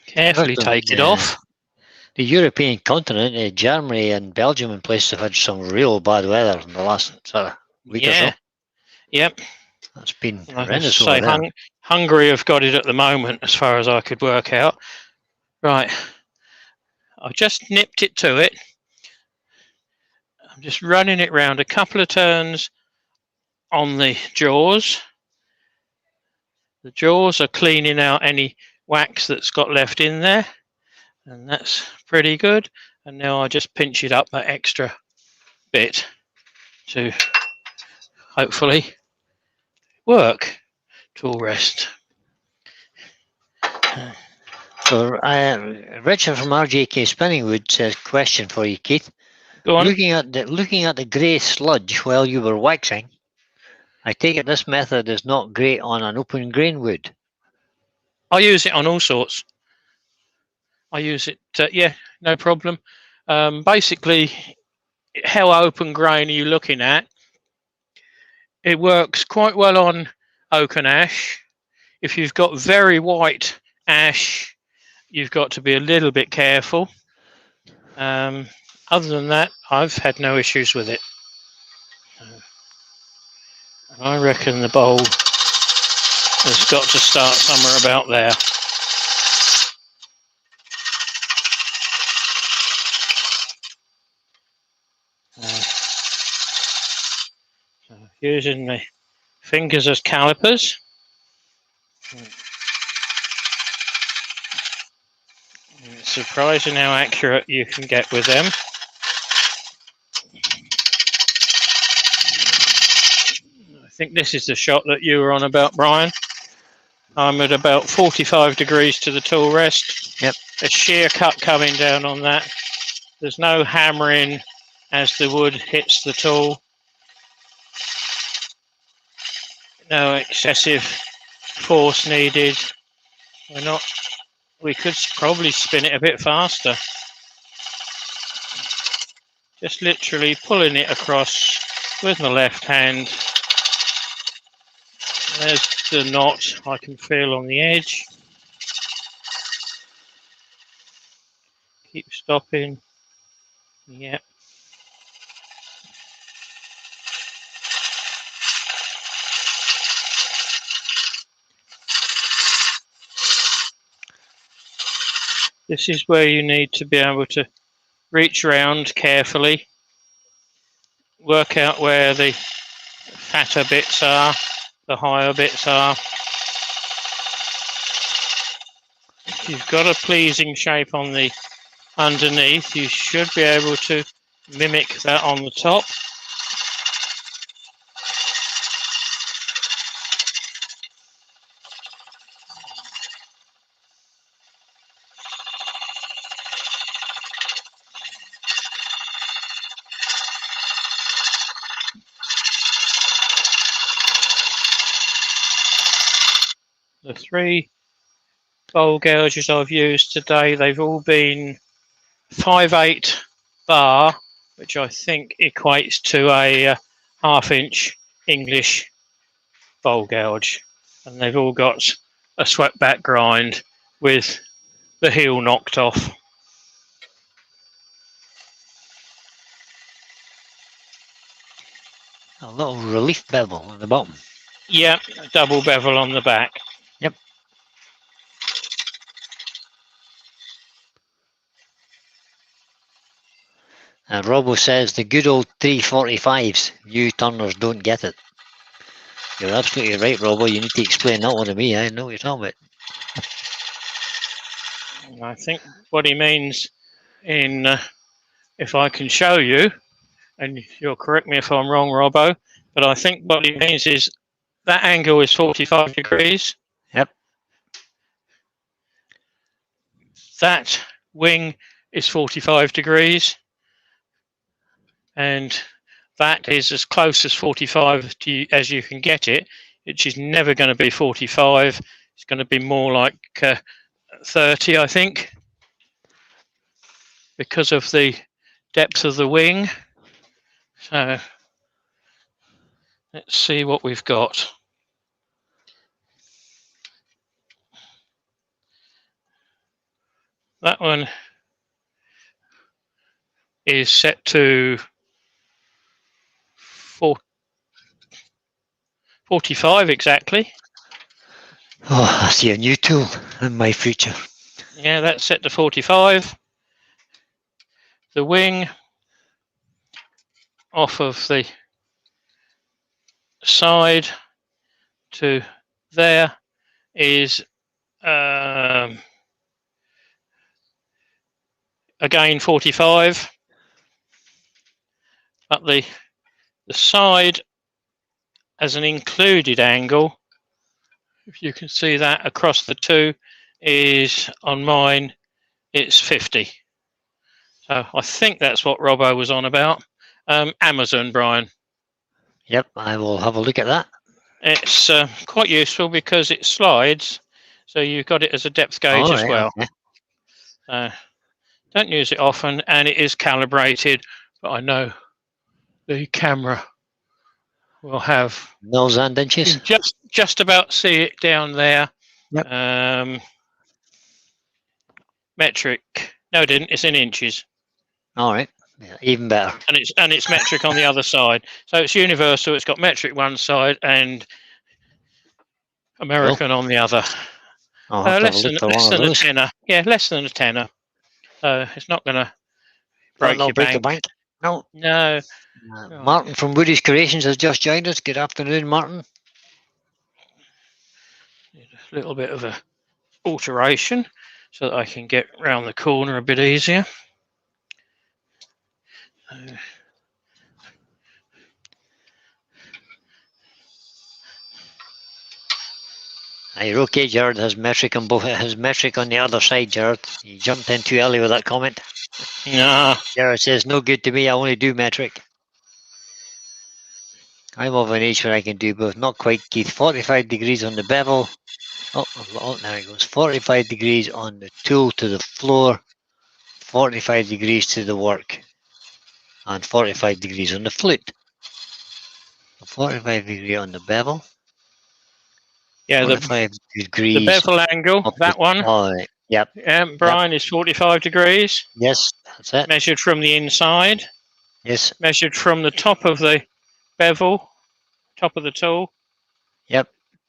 carefully take it off.
The European continent, Germany and Belgium and places have had some real bad weather in the last sort of week or so.
Yep.
That's been
Like I
horrendous
say,
over there.
Hungary have got it at the moment, as far as I could work out. Right. I've just nipped it to it. I'm just running it round a couple of turns on the jaws. The jaws are cleaning out any wax that's got left in there, and that's pretty good. And now I just pinch it up that extra bit to hopefully work. Tool rest.
So, Richard from RJK Spinningwood says, question for you, Keith.
Go on.
Looking at the grey sludge while you were waxing, I take it this method is not great on an open grain wood.
I use it on all sorts. I use it, yeah, no problem. Basically, how open grain are you looking at? It works quite well on oak and ash. If you've got very white ash, you've got to be a little bit careful. Other than that, I've had no issues with it. I reckon the bowl has got to start somewhere about there. Using the fingers as calipers. It's surprising how accurate you can get with them. I think this is the shot that you were on about, Brian. I'm at about 45 degrees to the tool rest.
Yep.
A shear cut coming down on that. There's no hammering as the wood hits the tool. No excessive force needed. We could probably spin it a bit faster. Just literally pulling it across with my left hand. There's the knot I can feel on the edge. Keep stopping. Yep. This is where you need to be able to reach around carefully, work out where the fatter bits are, the higher bits are. If you've got a pleasing shape on the underneath, you should be able to mimic that on the top. The 3 bowl gouges I've used today, they've all been 5/8 bar, which I think equates to a half-inch English bowl gouge, and they've all got a swept back grind with the heel knocked off.
A little relief bevel at the bottom.
Yeah, a double bevel on the back.
Yep. And Robbo says the good old 345s, you turners don't get it. You're absolutely right, Robbo. You need to explain that one to me. I know what you're talking about.
I think what he means in, if I can show you, and you'll correct me if I'm wrong, Robbo, but I think what he means is that angle is 45 degrees.
Yep.
That wing is 45 degrees. and that is as close as 45 as you can get it, which is never going to be 45. It's going to be more like 30, I think, because of the depth of the wing. So let's see what we've got. That one is set to 45 exactly.
Oh, I see a new tool in my future.
Yeah, that's set to 45. The wing off of the side to there is again 45, but the side as an included angle, if you can see that across the two, is on mine it's 50. So I think that's what Robbo was on about. Amazon, Brian.
Yep, I will have a look at that.
It's quite useful because it slides, so you've got it as a depth gauge as well. Okay. Don't use it often, and it is calibrated, but I know the camera will have
mils and inches.
Just about see it down there.
Yep.
Metric. No, it didn't. It's in inches.
All right. Yeah, even better.
And it's metric on the other side. So it's universal. It's got metric one side and American on the other. Less than a tenner. Yeah, less than a tenner. So it's not going to break your bank.
The bank. No.
No.
Martin from Woody's Creations has just joined us. Good afternoon, Martin.
Need a little bit of a alteration so that I can get round the corner a bit easier.
You're okay, Jared. Has metric on both. It has metric on the other side, Jared. You jumped in too early with that comment.
Nah.
Jared says, no good to me. I only do metric. I'm of an age where I can do both. Not quite, Keith. 45 degrees on the bevel. Oh, there it goes. 45 degrees on the tool to the floor. 45 degrees to the work. And 45 degrees on the flute. 45 degrees on the bevel.
Yeah,
45 degrees.
The bevel angle, that one.
Oh, right. Yep.
Brian, is 45 degrees.
Yes, that's it.
Measured from the inside.
Yes.
Measured from the top of the bevel, top of the tool.
Yep.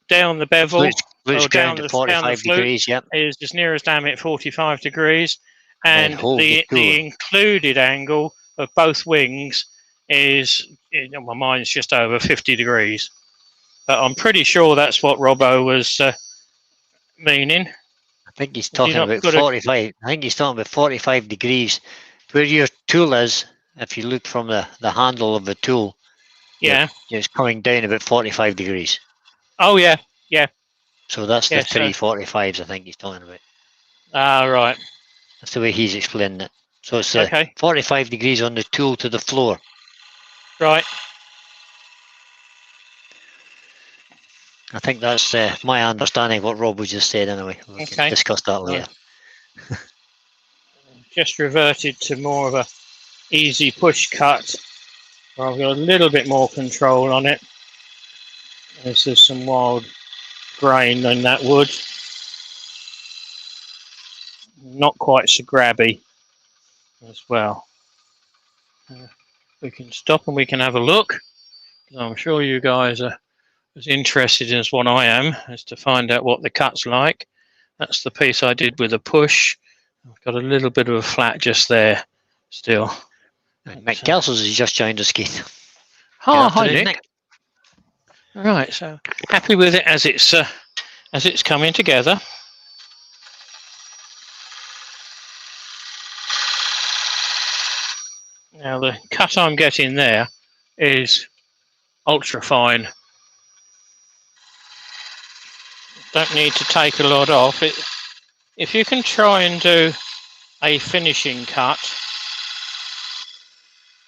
Down the bevel.
Flute's down to 45 degrees, yep.
Is as near as damn it 45 degrees. And the included angle of both wings is, my mind's just over 50 degrees. But I'm pretty sure that's what Robbo was meaning.
I think he's talking about 45. I think he's talking about 45 degrees. Where your tool is, if you look from the handle of the tool,
yeah,
it's coming down about 45 degrees.
Oh, yeah, yeah.
So that's the 345s I think he's talking about.
Right.
That's the way he's explaining it. So it's 45 degrees on the tool to the floor.
Right.
I think that's my understanding of what Rob was just said anyway. We can discuss that later.
Just reverted to more of a easy push cut, where I've got a little bit more control on it. There's some wild grain in that wood. Not quite so grabby as well. We can stop and we can have a look. I'm sure you guys are as interested as what I am as to find out what the cut's like. That's the piece I did with a push. I've got a little bit of a flat just there still.
Mick Kelsels has just joined us, Keith.
Hi, Nick. Right, so happy with it as it's coming together. Now the cut I'm getting there is ultra fine. Don't need to take a lot off it. If you can try and do a finishing cut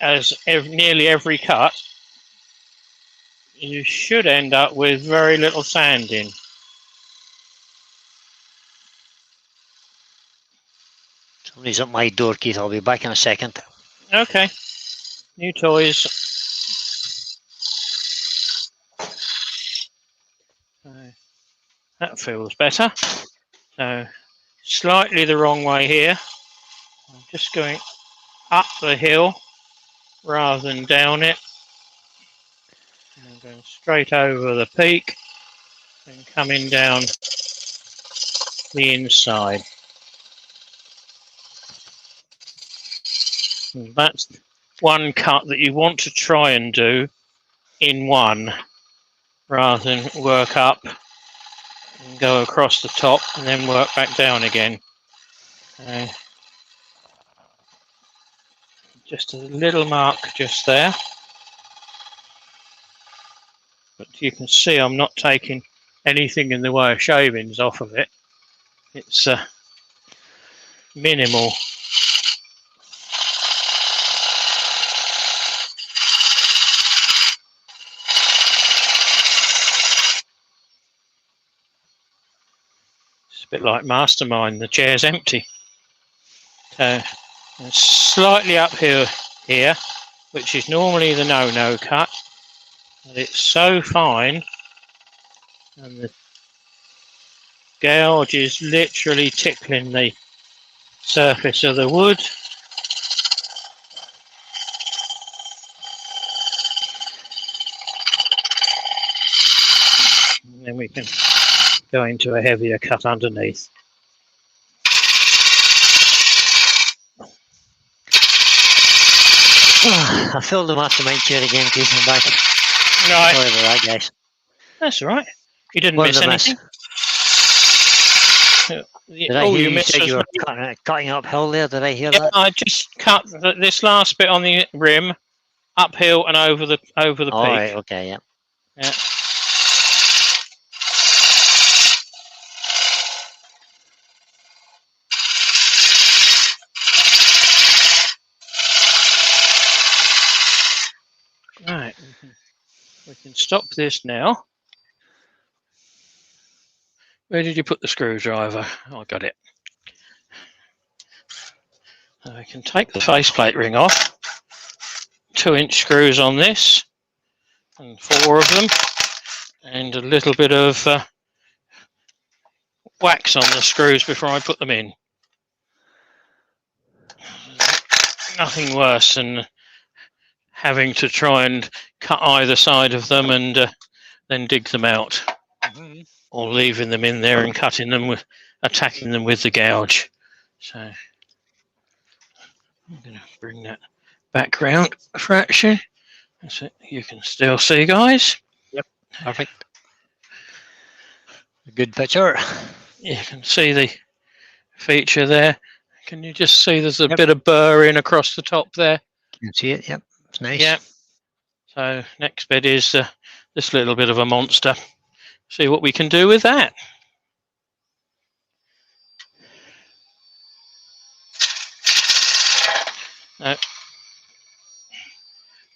as nearly every cut, you should end up with very little sanding.
Somebody's at my door, Keith. I'll be back in a second.
Okay, new toys. That feels better. So slightly the wrong way here. I'm just going up the hill rather than down it. And I'm going straight over the peak and coming down the inside. And that's one cut that you want to try and do in one rather than work up and go across the top and then work back down again. Just a little mark just there. But you can see I'm not taking anything in the way of shavings off of it. It's minimal. It's a bit like Mastermind, the chair's empty. So slightly uphill here, which is normally the no-no cut, but it's so fine and the gouge is literally tickling the surface of the wood. And then we can go into a heavier cut underneath.
Oh, I filled the Mastermind chair again, Keith. I'm back.
Right.
Sorry about that, guys.
That's all right. You didn't miss anything.
Did I hear you said you were cutting uphill there? Did I hear that?
I just cut this last bit on the rim uphill and over the peak.
All right. Okay.
Yeah. Right. We can stop this now. Where did you put the screwdriver? Oh, I got it. I can take the faceplate ring off. 2-inch screws on this, and 4 of them, and a little bit of wax on the screws before I put them in. Nothing worse than having to try and cut either side of them and then dig them out. Or leaving them in there and cutting them attacking them with the gouge. So I'm going to bring that back round a fraction so you can still see, guys.
Yep, perfect. A good picture.
You can see the feature there. Can you just see there's a bit of burring across the top there?
You can see it. Yep, it's nice.
Yeah. So next bit is this little bit of a monster. See what we can do with that. Now,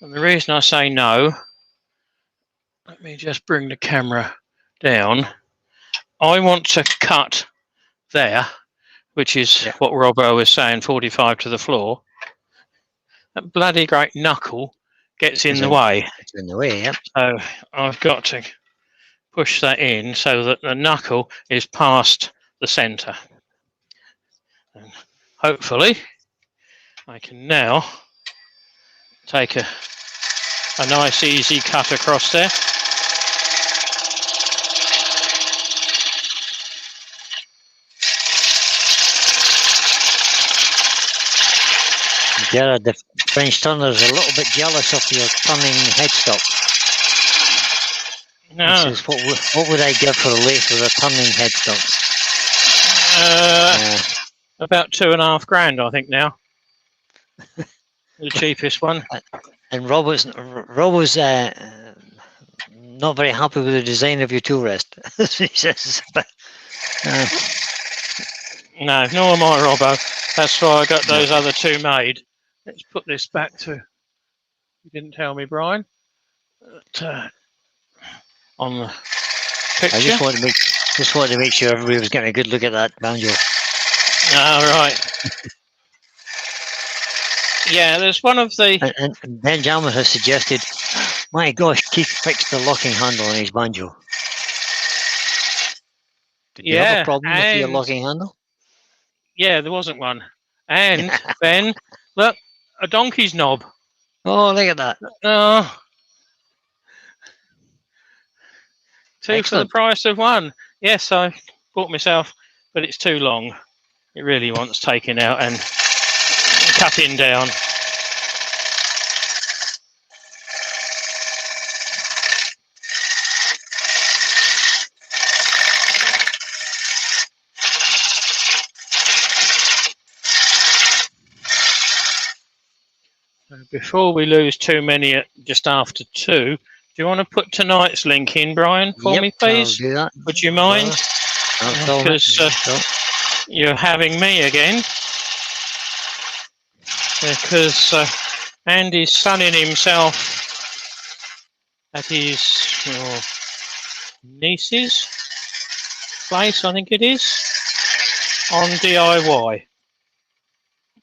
and the reason I say no, let me just bring the camera down. I want to cut there, which is what Robbo was saying, 45 to the floor. That bloody great knuckle gets in the way.
It's in the way, yep.
So I've got to push that in so that the knuckle is past the centre. And hopefully I can now take a nice easy cut across there.
Gerard, the French turner's a little bit jealous of your turning headstock.
No.
Says, what would I give for a lathe with a turning headstock?
About $2,500, I think now. The cheapest one.
And Rob was not very happy with the design of your tool rest. He says,
no, nor am I, Robbo. That's why I got those other two made. Let's put this back to You didn't tell me, Brian. But, on the picture.
I just wanted to make sure everybody was getting a good look at that banjo.
Right. Yeah, there's one of the.
And Benjamin has suggested, my gosh, Keith fixed the locking handle on his banjo. Did you have a problem with your locking handle?
Yeah, there wasn't one. And Ben, look, a donkey's knob.
Oh, look at that.
Two Excellent. For the price of one. Yes, I bought myself, but it's too long. It really wants taking out and cutting down. Before we lose too many at just after 2, do you want to put tonight's link in, Brian, for me, please?
I'll do that.
Would you mind? Because you're having me again. Because Andy's sunning himself at his niece's place, I think it is, on DIY.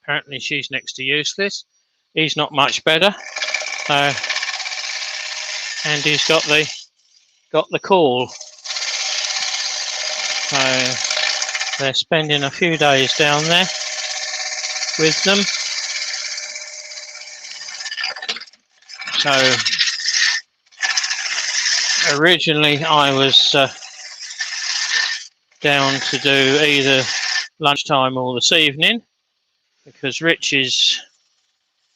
Apparently she's next to useless. He's not much better. So Andy's got the call. So they're spending a few days down there with them. So originally I was down to do either lunchtime or this evening, because Rich is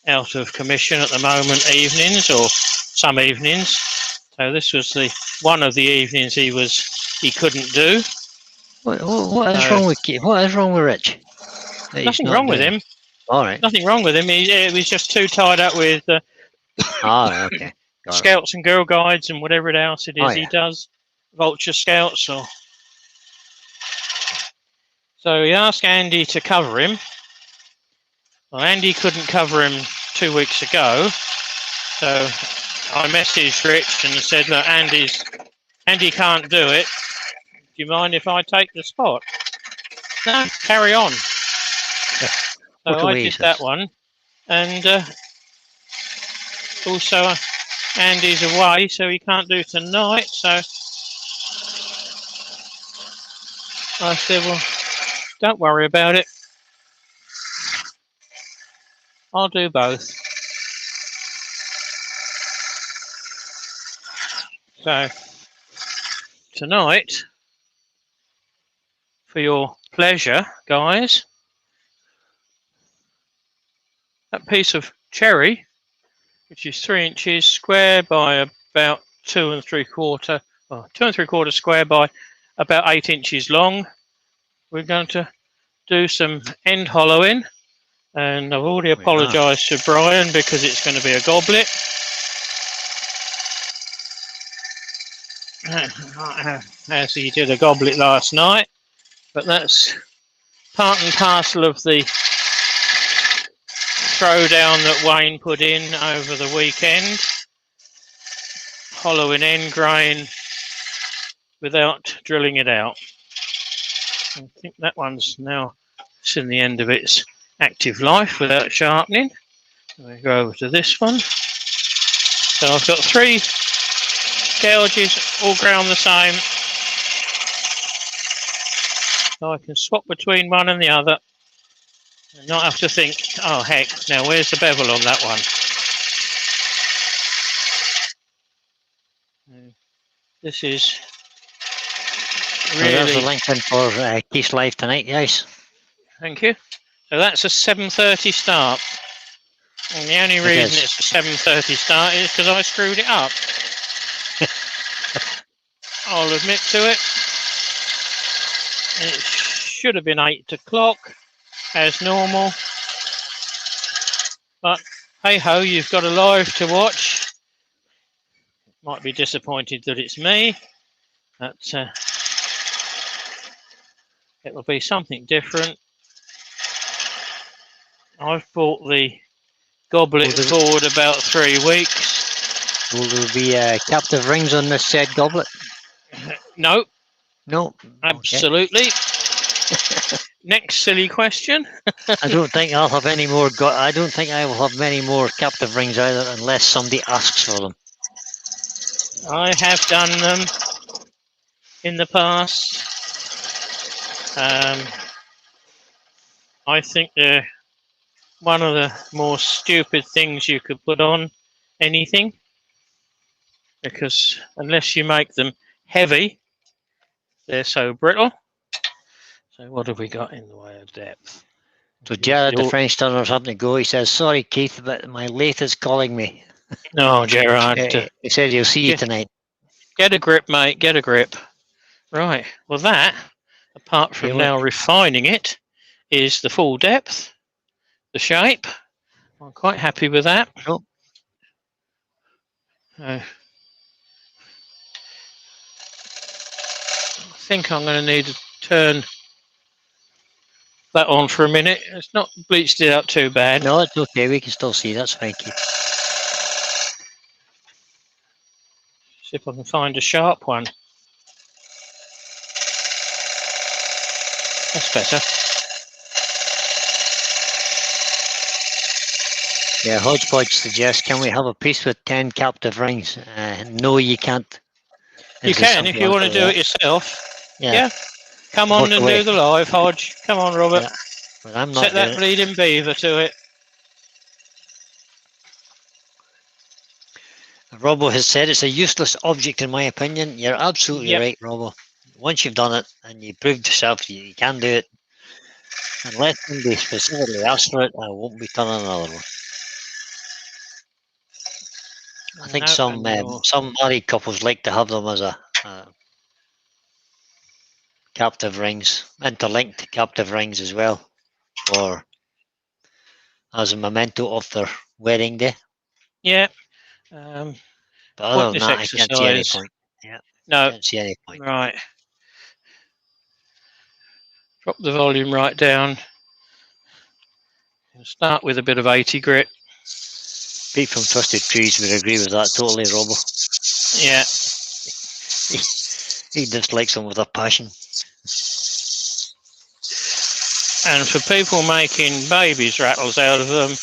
out of commission at the moment, evenings or some evenings. So this was one of the evenings he couldn't do.
What is wrong with What is wrong with Rich?
Nothing wrong with him.
All right.
Nothing wrong with him. He was just too tied up with
okay.
Scouts and Girl Guides and whatever else it is he does. Vulture Scouts or. So he asked Andy to cover him. Well, Andy couldn't cover him 2 weeks ago, so I messaged Rich and said, look, Andy can't do it. Do you mind if I take the spot? No, carry on. So I did that one. And also Andy's away, so he can't do tonight. So I said, well, don't worry about it. I'll do both. So tonight, for your pleasure, guys, that piece of cherry, which is 3 inches square by about 2 3/4 square by about 8 inches long, we're going to do some end hollowing. And I've already apologised to Brian because it's going to be a goblet. As he did a goblet last night. But that's part and parcel of the throwdown that Wayne put in over the weekend. Hollowing end grain without drilling it out. I think that one's now seen the end of its active life without sharpening. We go over to this one. So I've got 3 gouges all ground the same. So I can swap between one and the other and not have to think, oh heck, now where's the bevel on that one? This is really...
So there's the link in for Keith's Live tonight, guys.
Thank you. So that's a 7:30 start. And the only reason it's a 7:30 start is because I screwed it up. I'll admit to it. It should have been 8 o'clock as normal. But hey ho, you've got a live to watch. Might be disappointed that it's me. But it will be something different. I've bought the Gobble
Will
it
there,
forward about 3 weeks.
will there be captive rings on this said goblet?
No,
No. Okay.
absolutely. Next silly question.
I don't think I'll have any more. I don't think I will have many more captive rings either, unless somebody asks for them.
I have done them in the past. I think they're one of the more stupid things you could put on anything, because unless you make them heavy, they're so brittle. So what have we got in the way of depth?
So Jared, the French turner's having to go. He says, "Sorry, Keith, but my lathe is calling me."
No, Gerard.
He said he'll see you tonight.
Get a grip, mate. Get a grip. Right. Well, that, apart from now refining it, is the full depth, the shape. I'm quite happy with that.
Oh.
I think I'm going to need to turn that on for a minute. It's not bleached it out too bad.
No, it's okay. We can still see. That's fine, Keith.
See if I can find a sharp one. That's better.
Yeah, Hodgepodge suggests, can we have a piece with 10 captive rings? No, you can't.
You can if you want to do it yourself. Yeah. Come on and do the live, Hodge. Come on, Robert.
Yeah. But I'm not
Set that bleeding beaver to it.
Robbo has said it's a useless object in my opinion. You're absolutely right, Robbo. Once you've done it and you proved yourself you can do it, unless somebody specifically asks for it, I won't be turning another one. I think some married couples like to have them as a captive rings, interlinked captive rings as well, or as a memento of their wedding day.
Yeah.
But other than that, I can't see any point. Yeah.
No.
I can't see any point.
Right. Drop the volume right down. Start with a bit of 80 grit.
Pete from Twisted Trees would agree with that totally, Robbo.
Yeah.
He dislikes them with a passion.
And for people making babies' rattles out of them,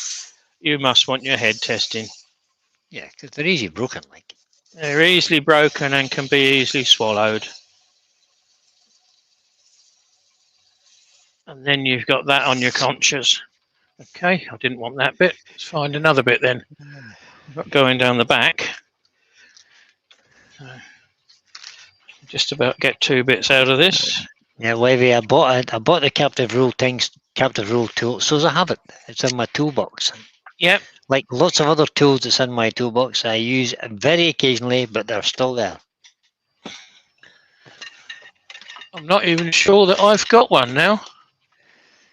you must want your head testing.
Yeah, because they're easily broken, like.
They're easily broken and can be easily swallowed. And then you've got that on your conscience. Okay, I didn't want that bit. Let's find another bit then. Going down the back. Just about get 2 bits out of this.
Yeah, Levy, I bought the captive rule tool, so I have it. It's in my toolbox.
Yep.
Like lots of other tools that's in my toolbox, I use very occasionally, but they're still there.
I'm not even sure that I've got one now.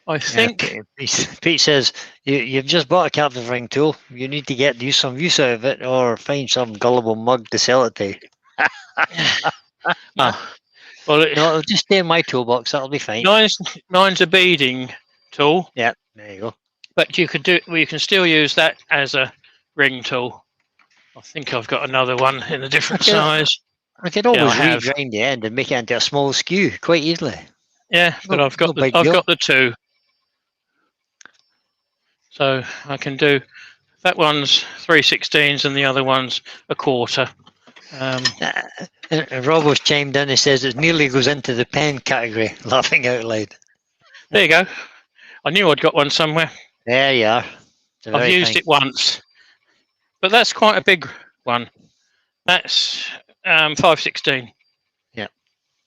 I think.
Yeah, Pete says, you've just bought a captive ring tool. You need to use some use out of it or find some gullible mug to sell it to.
Well,
no, it'll just stay in my toolbox. That'll be fine.
Mine's a beading tool.
Yeah, there you go.
But you can still use that as a ring tool. I think I've got another one in a different size.
I could always regrind the end and make it into a small skew quite easily.
Yeah, but I've got the 2. So I can do that one's 3/16 and the other one's a quarter.
Robbo's chimed in and says it nearly goes into the pen category, laughing out loud.
There you go. I knew I'd got one somewhere.
There you are.
I've used it once. But that's quite a big one. That's 5/16.
Yeah.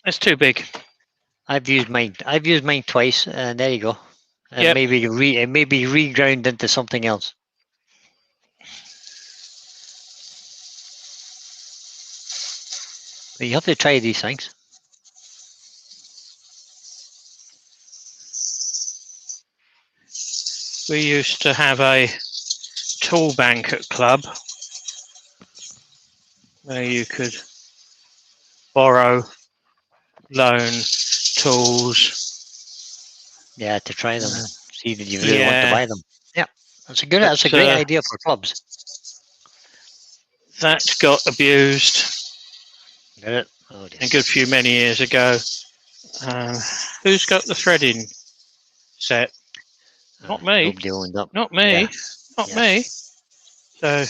That's too big.
I've used mine twice, and there you go. It may be reground into something else. But you have to try these things.
We used to have a tool bank at club where you could borrow, loan tools.
Yeah, to try them. See that you really want to buy them. Yeah. That's a great idea for clubs.
That got abused
Get it? Oh, dear.
a good few many years ago. Who's got the threading set? Not me.
Nobody owned up.
Not me.
Yeah.
Not
Yeah.
me. So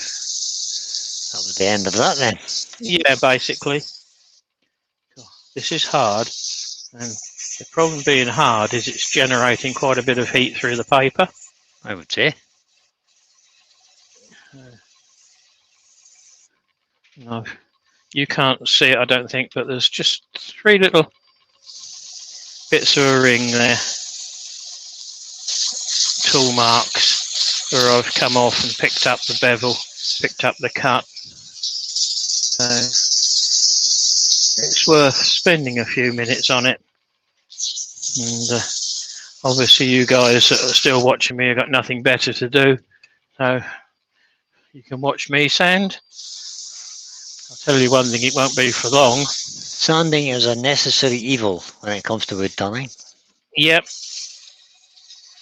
That was the end of that then.
yeah, basically. This is hard, and the problem being hard is it's generating quite a bit of heat through the paper.
I would say.
No, you can't see it, I don't think, but there's just 3 little bits of a ring there. Tool marks where I've come off and picked up the bevel, picked up the cut. So it's worth spending a few minutes on it. And obviously you guys that are still watching me have got nothing better to do. So you can watch me sand. I'll tell you one thing, it won't be for long.
Sanding is a necessary evil when it comes to wood turning.
Yep.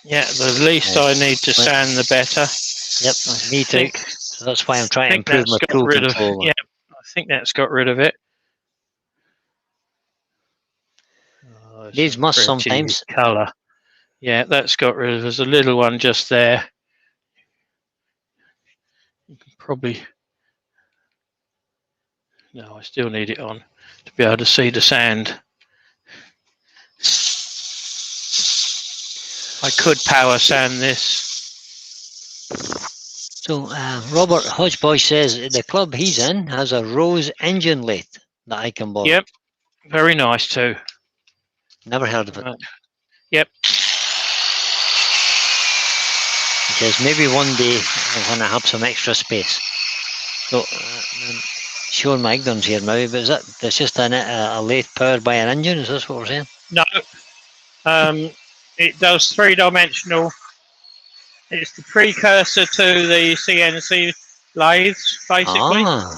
Yeah, the least I need to sand, the better.
Yep, me too. So that's why I'm trying to improve my
got
tool
rid
control.
of, yeah, I think that's got rid of it. Oh,
Needs must sometimes.
Colour. Yeah, that's got rid of. There's a little one just there. You can probably. No, I still need it on to be able to see the sand. I could power sand this.
So Robert Hodgeboy says the club he's in has a rose engine lathe that I can borrow.
Yep, very nice too.
Never heard of it.
Yep.
He says maybe one day when I have some extra space. So showing my ignorance here now, but is that it's just a lathe powered by an engine? Is this what we're saying?
No. It does 3-dimensional. It's the precursor to the CNC lathes, basically.
Ah.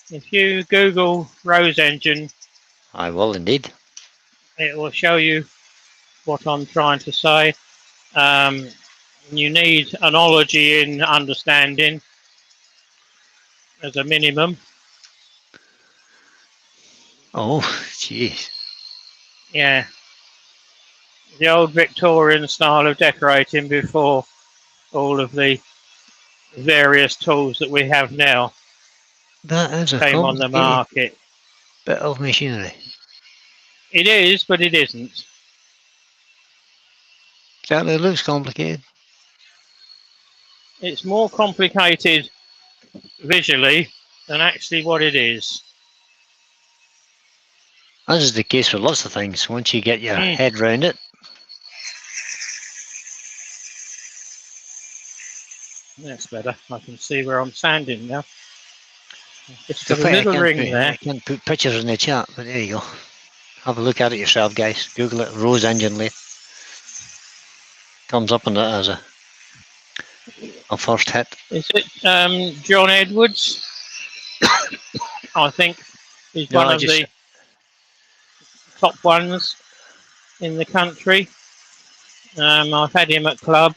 If you Google rose engine,
I will indeed.
it will show you what I'm trying to say. You need an ology in understanding as a minimum.
Oh, jeez.
Yeah. The old Victorian style of decorating before all of the various tools that we have now came on the market.
Bit of machinery.
It is, but it isn't.
Certainly looks complicated.
It's more complicated visually than actually what it is.
As is the case with lots of things. Once you get your head round it.
That's better. I can see where I'm sanding now. Just got a little ring there.
I can't put pictures in the chat, but there you go. Have a look at it yourself, guys. Google it, rose engine lathe. Comes up on that as a first hit.
Is it John Edwards? I think he's one of the top ones in the country. I've had him at club.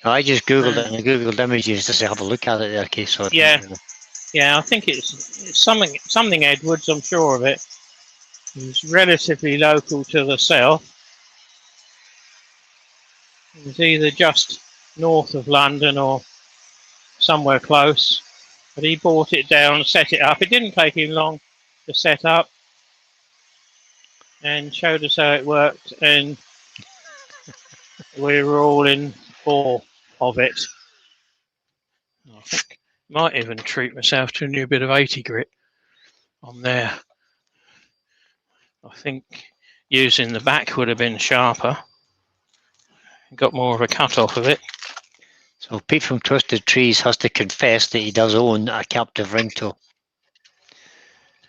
I just Googled it and I Googled images just to have a look at it there, okay? So
yeah, I think it's something Edwards, I'm sure of it. He's relatively local to the south. He's either just north of London or somewhere close. But he bought it down, set it up. It didn't take him long to set up and showed us how it worked, and we were all in awe of it. I think I might even treat myself to a new bit of 80 grit on there. I think using the back would have been sharper. Got more of a cut off of it.
So Pete from Twisted Trees has to confess that he does own a captive ring tool.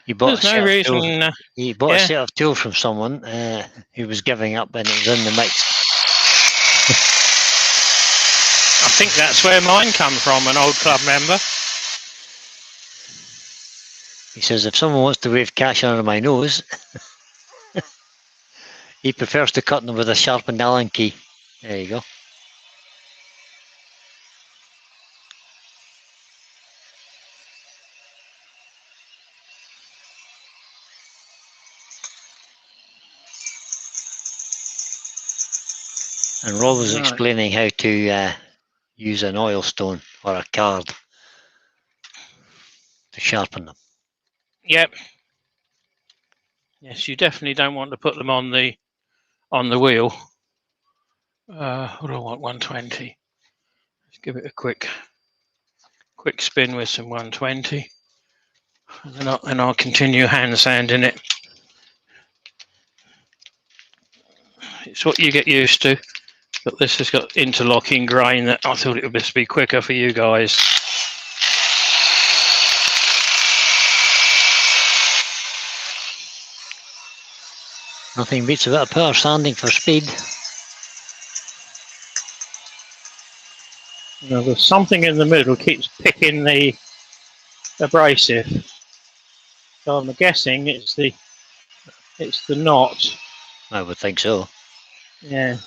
He bought He bought a set of tools from someone who was giving up and it was in the mix.
I think that's where mine come from, an old club member.
He says, if someone wants to wave cash under my nose, He prefers to cut them with a sharpened Allen key. There you go. And Rob was explaining how to use an oil stone or a card to sharpen them.
Yep. Yes, you definitely don't want to put them on the wheel. What do I want? 120. Let's give it a quick spin with some 120, and I'll continue hand sanding it. It's what you get used to, but this has got interlocking grain that I thought it would just be quicker for you guys.
Nothing beats a bit of power sanding for speed.
Now, there's something in the middle keeps picking the abrasive, so I'm guessing it's the knot.
I would think so.
Yeah.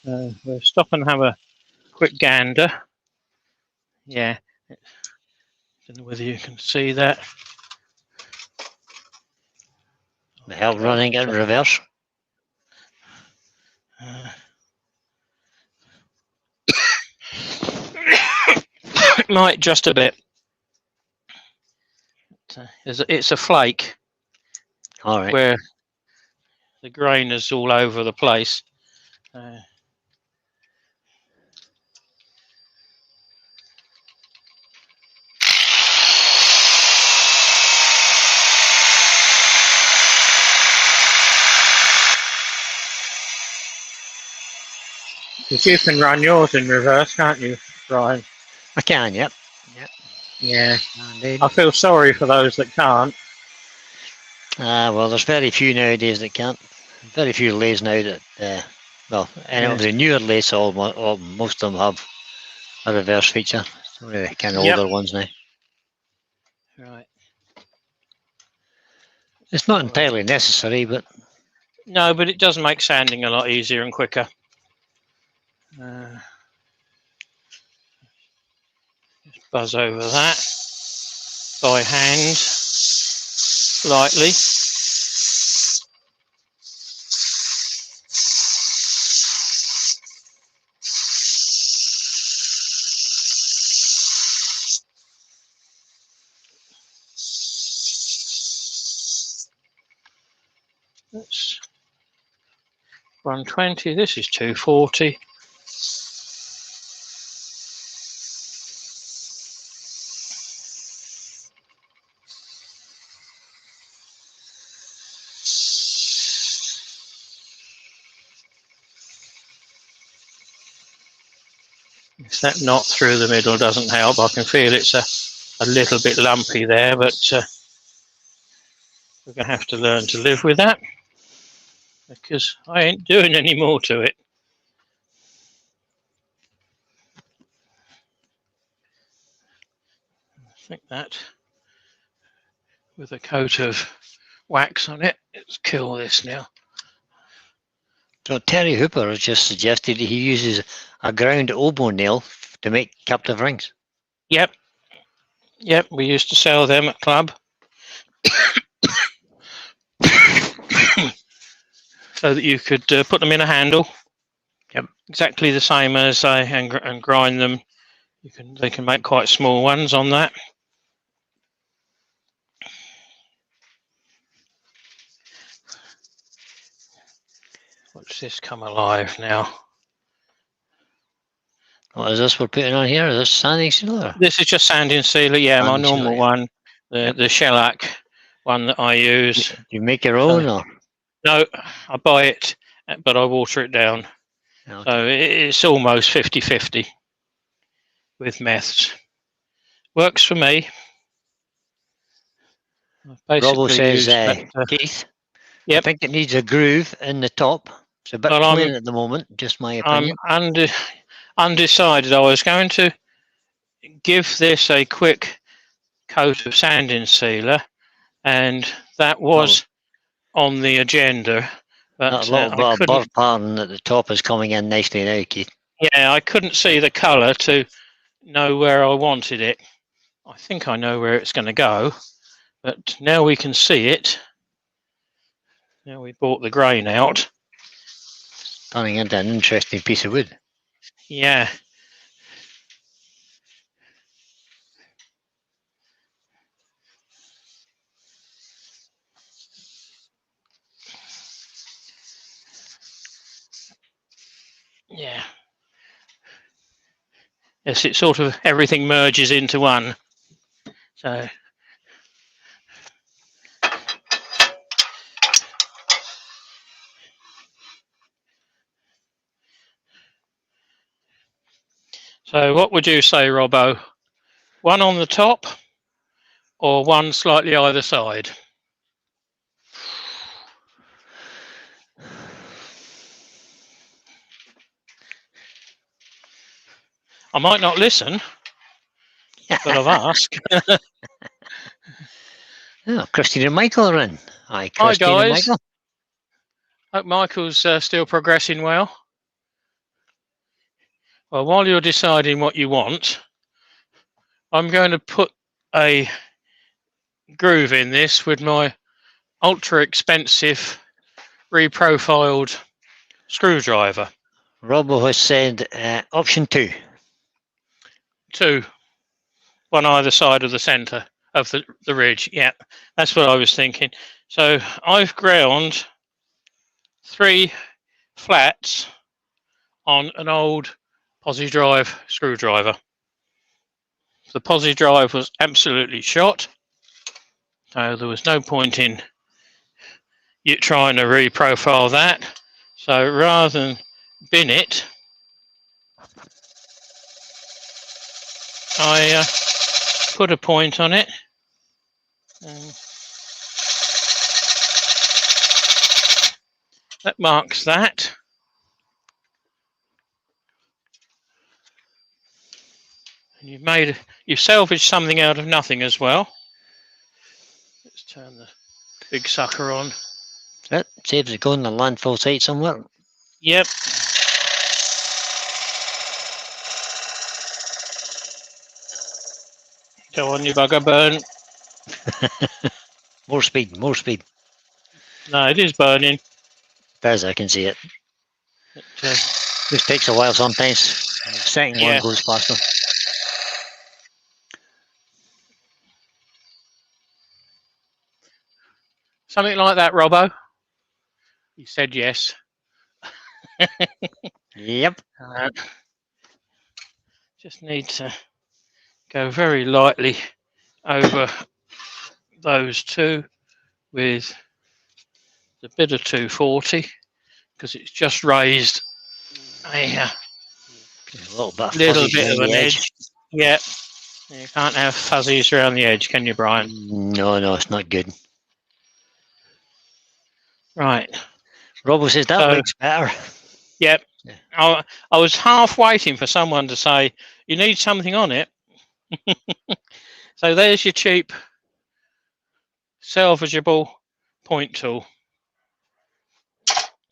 We'll stop and have a quick gander. Yeah. Don't know whether you can see that.
The hell running in reverse.
It might just a bit. It's a flake.
All right.
Where the grain is all over the place. Because you can run yours in reverse, can't you, Brian?
I can, yep.
Yeah.
Indeed.
I feel sorry for those that can't.
Well, there's very few nowadays that can't. Very few lathes now that, well, any of the newer lathes, most of them have a reverse feature. Some of the kind of older ones now.
Right.
It's not entirely necessary, but...
No, but it does make sanding a lot easier and quicker. Just buzz over that by hand, lightly. That's 120. This is 240. If that knot through the middle doesn't help, I can feel it's a little bit lumpy there, but we're going to have to learn to live with that because I ain't doing any more to it. I think that with a coat of wax on it, let's kill this now.
So Terry Hooper has just suggested he uses a ground oboe nail to make captive rings.
Yep, we used to sell them at club. So that you could put them in a handle.
Yep.
Exactly the same as and grind them. They can make quite small ones on that. Watch this come alive now.
What is this we're putting on here? Is this sanding sealer?
This is just sanding sealer, yeah, my normal one, the shellac one that I use.
Do you make your own or?
No, I buy it, but I water it down. Okay. So it's almost 50-50 with meths. Works for me.
Robo says, Keith, I think it needs a groove in the top. It's a bit plain at the moment, just my opinion.
I'm undecided. I was going to give this a quick coat of sanding sealer, and that was on the agenda,
That
but
little bit
I
of
couldn't.
burr pattern at the top is coming in nicely now, Keith.
Yeah, I couldn't see the colour to know where I wanted it. I think I know where it's going to go, but now we can see it. Now we brought the grain out.
Turning into an interesting piece of wood.
Yeah. Yeah. Yes, it sort of everything merges into one. So what would you say, Robbo? One on the top or one slightly either side? I might not listen, but I've asked.
Oh, Christine and Michael are in. Hi,
Hi,
Christine and
guys.
Michael.
Hope Michael's still progressing well. Well, while you're deciding what you want, I'm going to put a groove in this with my ultra expensive reprofiled screwdriver.
Robbo has said option 2.
Two, one either side of the centre of the ridge. Yeah, that's what I was thinking. So I've ground 3 flats on an old posi drive screwdriver. The posi drive was absolutely shot, so there was no point in you trying to reprofile that. So rather than bin it, I put a point on it. That marks that. And you've salvaged something out of nothing as well. Let's turn the big sucker on.
That saves it going to the landfill site somewhere.
Yep. Go on, you bugger, burn.
More speed, more speed.
No, it is burning.
As I can see it. This takes a while sometimes. The second one goes faster.
Something like that, Robbo. You said yes.
Yep.
Just need to go very lightly over those two with the bit of 240 because it's just raised a
little bit,
little bit of an edge. Yeah. You can't have fuzzies around the edge, can you, Brian?
No, it's not good.
Right.
Robbo says that looks better.
Yep. Yeah. I was half waiting for someone to say, you need something on it. So there's your cheap salvageable point tool.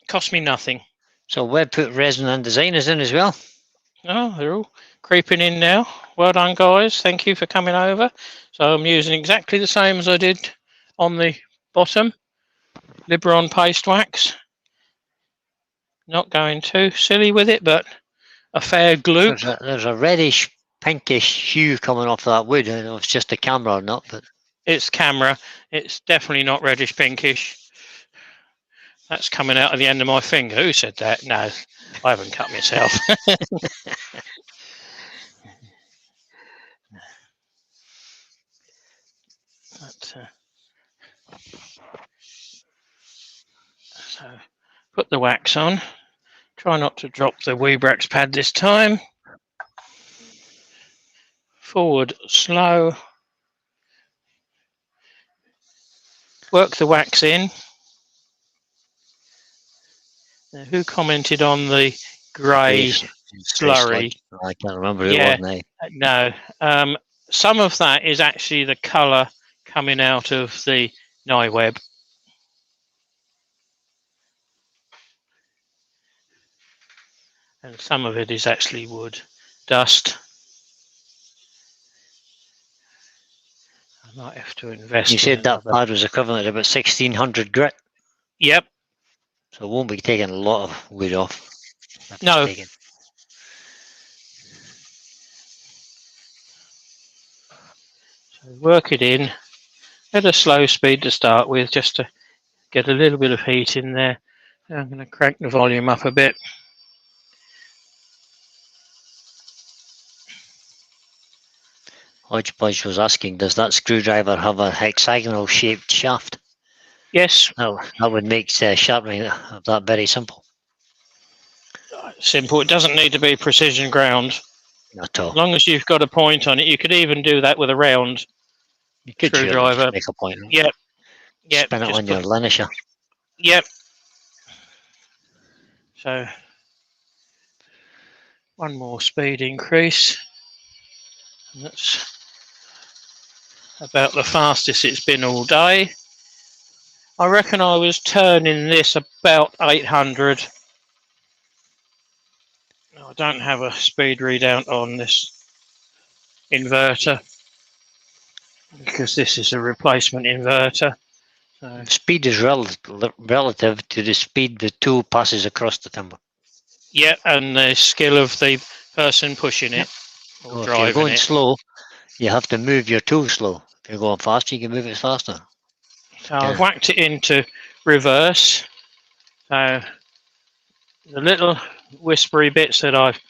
Cost me nothing.
So we've put resin and designers in as well.
Oh, they're all creeping in now. Well done, guys. Thank you for coming over. So I'm using exactly the same as I did on the bottom. Liberon paste wax. Not going too silly with it, but a fair gloop.
There's a reddish, pinkish hue coming off that wood. I don't know if it's just the camera or not, but
it's camera. It's definitely not reddish pinkish. That's coming out of the end of my finger. Who said that? No, I haven't cut myself. So put the wax on. Try not to drop the Weebrax pad this time. Forward slow. Work the wax in. Now, who commented on the grey slurry?
I can't remember who it was now.
No. Some of that is actually the colour coming out of the nigh web. and some of it is actually wood dust. I might have to invest
You
in
said that
another.
pad was equivalent to about 1600 grit,
Yep.
so it won't be taking a lot of wood off. If it's
No.
taken.
So work it in at a slow speed to start with, just to get a little bit of heat in there. I'm going to crank the volume up a bit.
Hodgepodge was asking, does that screwdriver have a hexagonal shaped shaft?
Yes,
That would make sharpening of that very simple.
simple. It doesn't need to be precision ground.
At
As
all.
long as you've got a point on it, you could even do that with a round
You could surely
screwdriver.
just make a point.
Yep, yep.
Spin it
Just
on
put.
your linisher.
Yep. So one more speed increase. And that's about the fastest it's been all day. I reckon I was turning this about 800. I don't have a speed readout on this inverter because this is a replacement inverter. So,
Speed is relative to the speed the tool passes across the timber.
yeah, and the skill of the person pushing it or
So if you're
driving
going
it.
slow, you have to move your tool slow. If you're going faster, you can move it faster.
So I've whacked it into reverse. So the little whispery bits that I've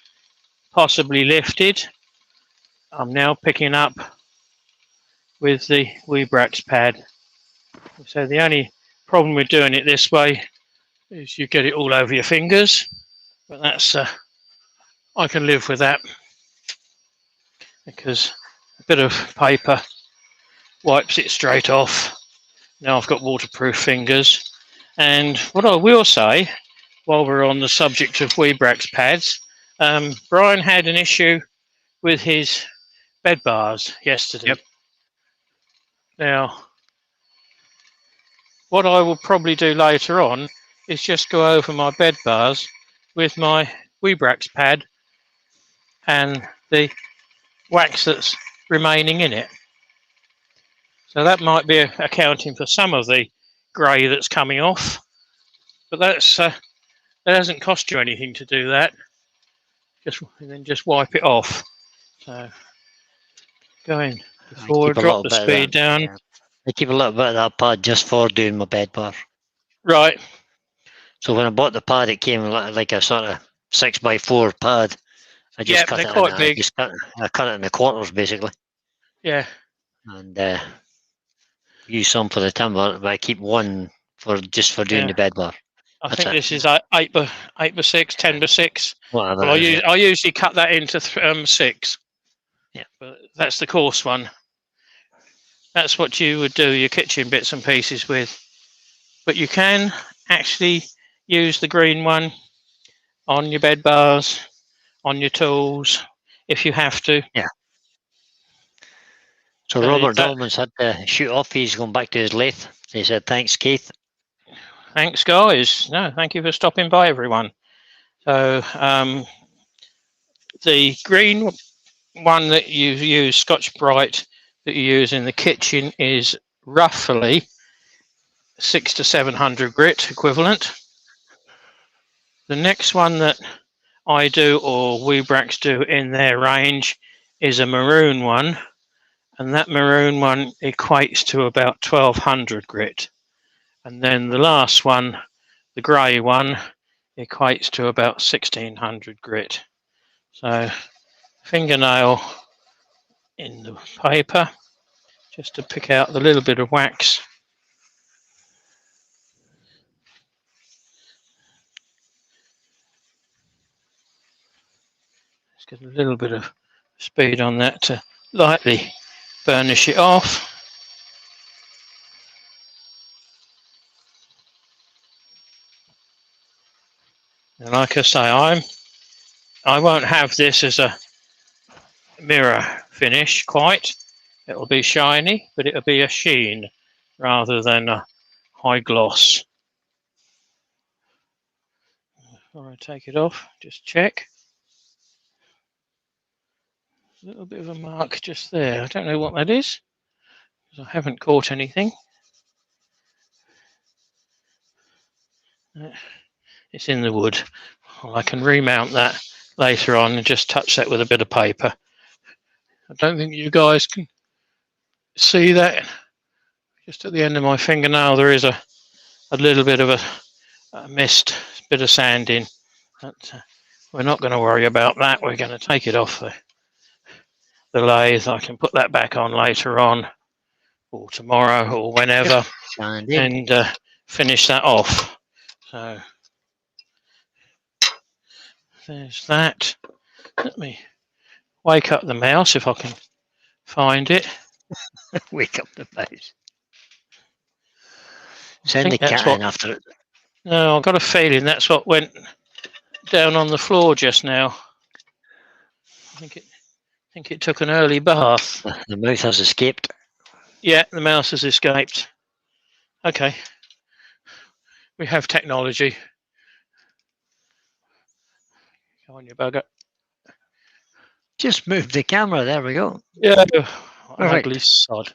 possibly lifted, I'm now picking up with the Weebrax pad. So the only problem with doing it this way is you get it all over your fingers, but that's I can live with that because a bit of paper wipes it straight off. Now I've got waterproof fingers. And what I will say, while we're on the subject of Weebrax pads, Brian had an issue with his bed bars yesterday.
Yep.
Now, what I will probably do later on is just go over my bed bars with my Weebrax pad and the wax that's remaining in it. So that might be accounting for some of the grey that's coming off, but that's that doesn't cost you anything to do that. Just wipe it off. So going before, drop the speed down.
Yeah. I keep a little bit of that pad just for doing my bed bar.
Right.
So when I bought the pad, it came like a sort of 6x4 pad. I just cut
they're
it
quite big.
I cut it in the quarters basically,
Yeah.
and use some for the timber, but I keep one for doing the bed bar.
I think this is 8x6, 10x6.
Whatever.
Well, I usually cut that into 6.
Yeah.
But that's the coarse one. That's what you would do your kitchen bits and pieces with. But you can actually use the green one on your bed bars, on your tools, if you have to.
Yeah. So Robert Dolman's had to shoot off. He's going back to his lathe. He said, "Thanks, Keith."
Thanks, guys. No, thank you for stopping by, everyone. So the green one that you use, Scotch Brite, that you use in the kitchen is roughly 600 to 700 grit equivalent. The next one that I do, or Weebrax do in their range, is a maroon one, and that maroon one equates to about 1200 grit. And then the last one, the grey one, equates to about 1600 grit. So fingernail in the paper just to pick out the little bit of wax. Let's get a little bit of speed on that to lightly burnish it off. And like I say, I won't have this as a mirror finish quite. It'll be shiny, but it'll be a sheen rather than a high gloss. before I take it off, just check. A little bit of a mark just there. I don't know what that is, because I haven't caught anything. It's in the wood. Well, I can remount that later on and just touch that with a bit of paper. I don't think you guys can see that. Just at the end of my fingernail, there is a little bit of a mist, bit of sand in. But we're not going to worry about that. We're going to take it off the lathe. I can put that back on later on, or tomorrow, or whenever, and finish that off. So there's that. Let me wake up the mouse if I can find it.
Wake up the mouse. Send the cat in after it.
No, I've got a feeling that's what went down on the floor just now. I think it took an early bath.
The mouse has escaped.
Yeah, the mouse has escaped. Okay. We have technology. Go on, you bugger.
Just move the camera. There we go.
Yeah, ugly sod.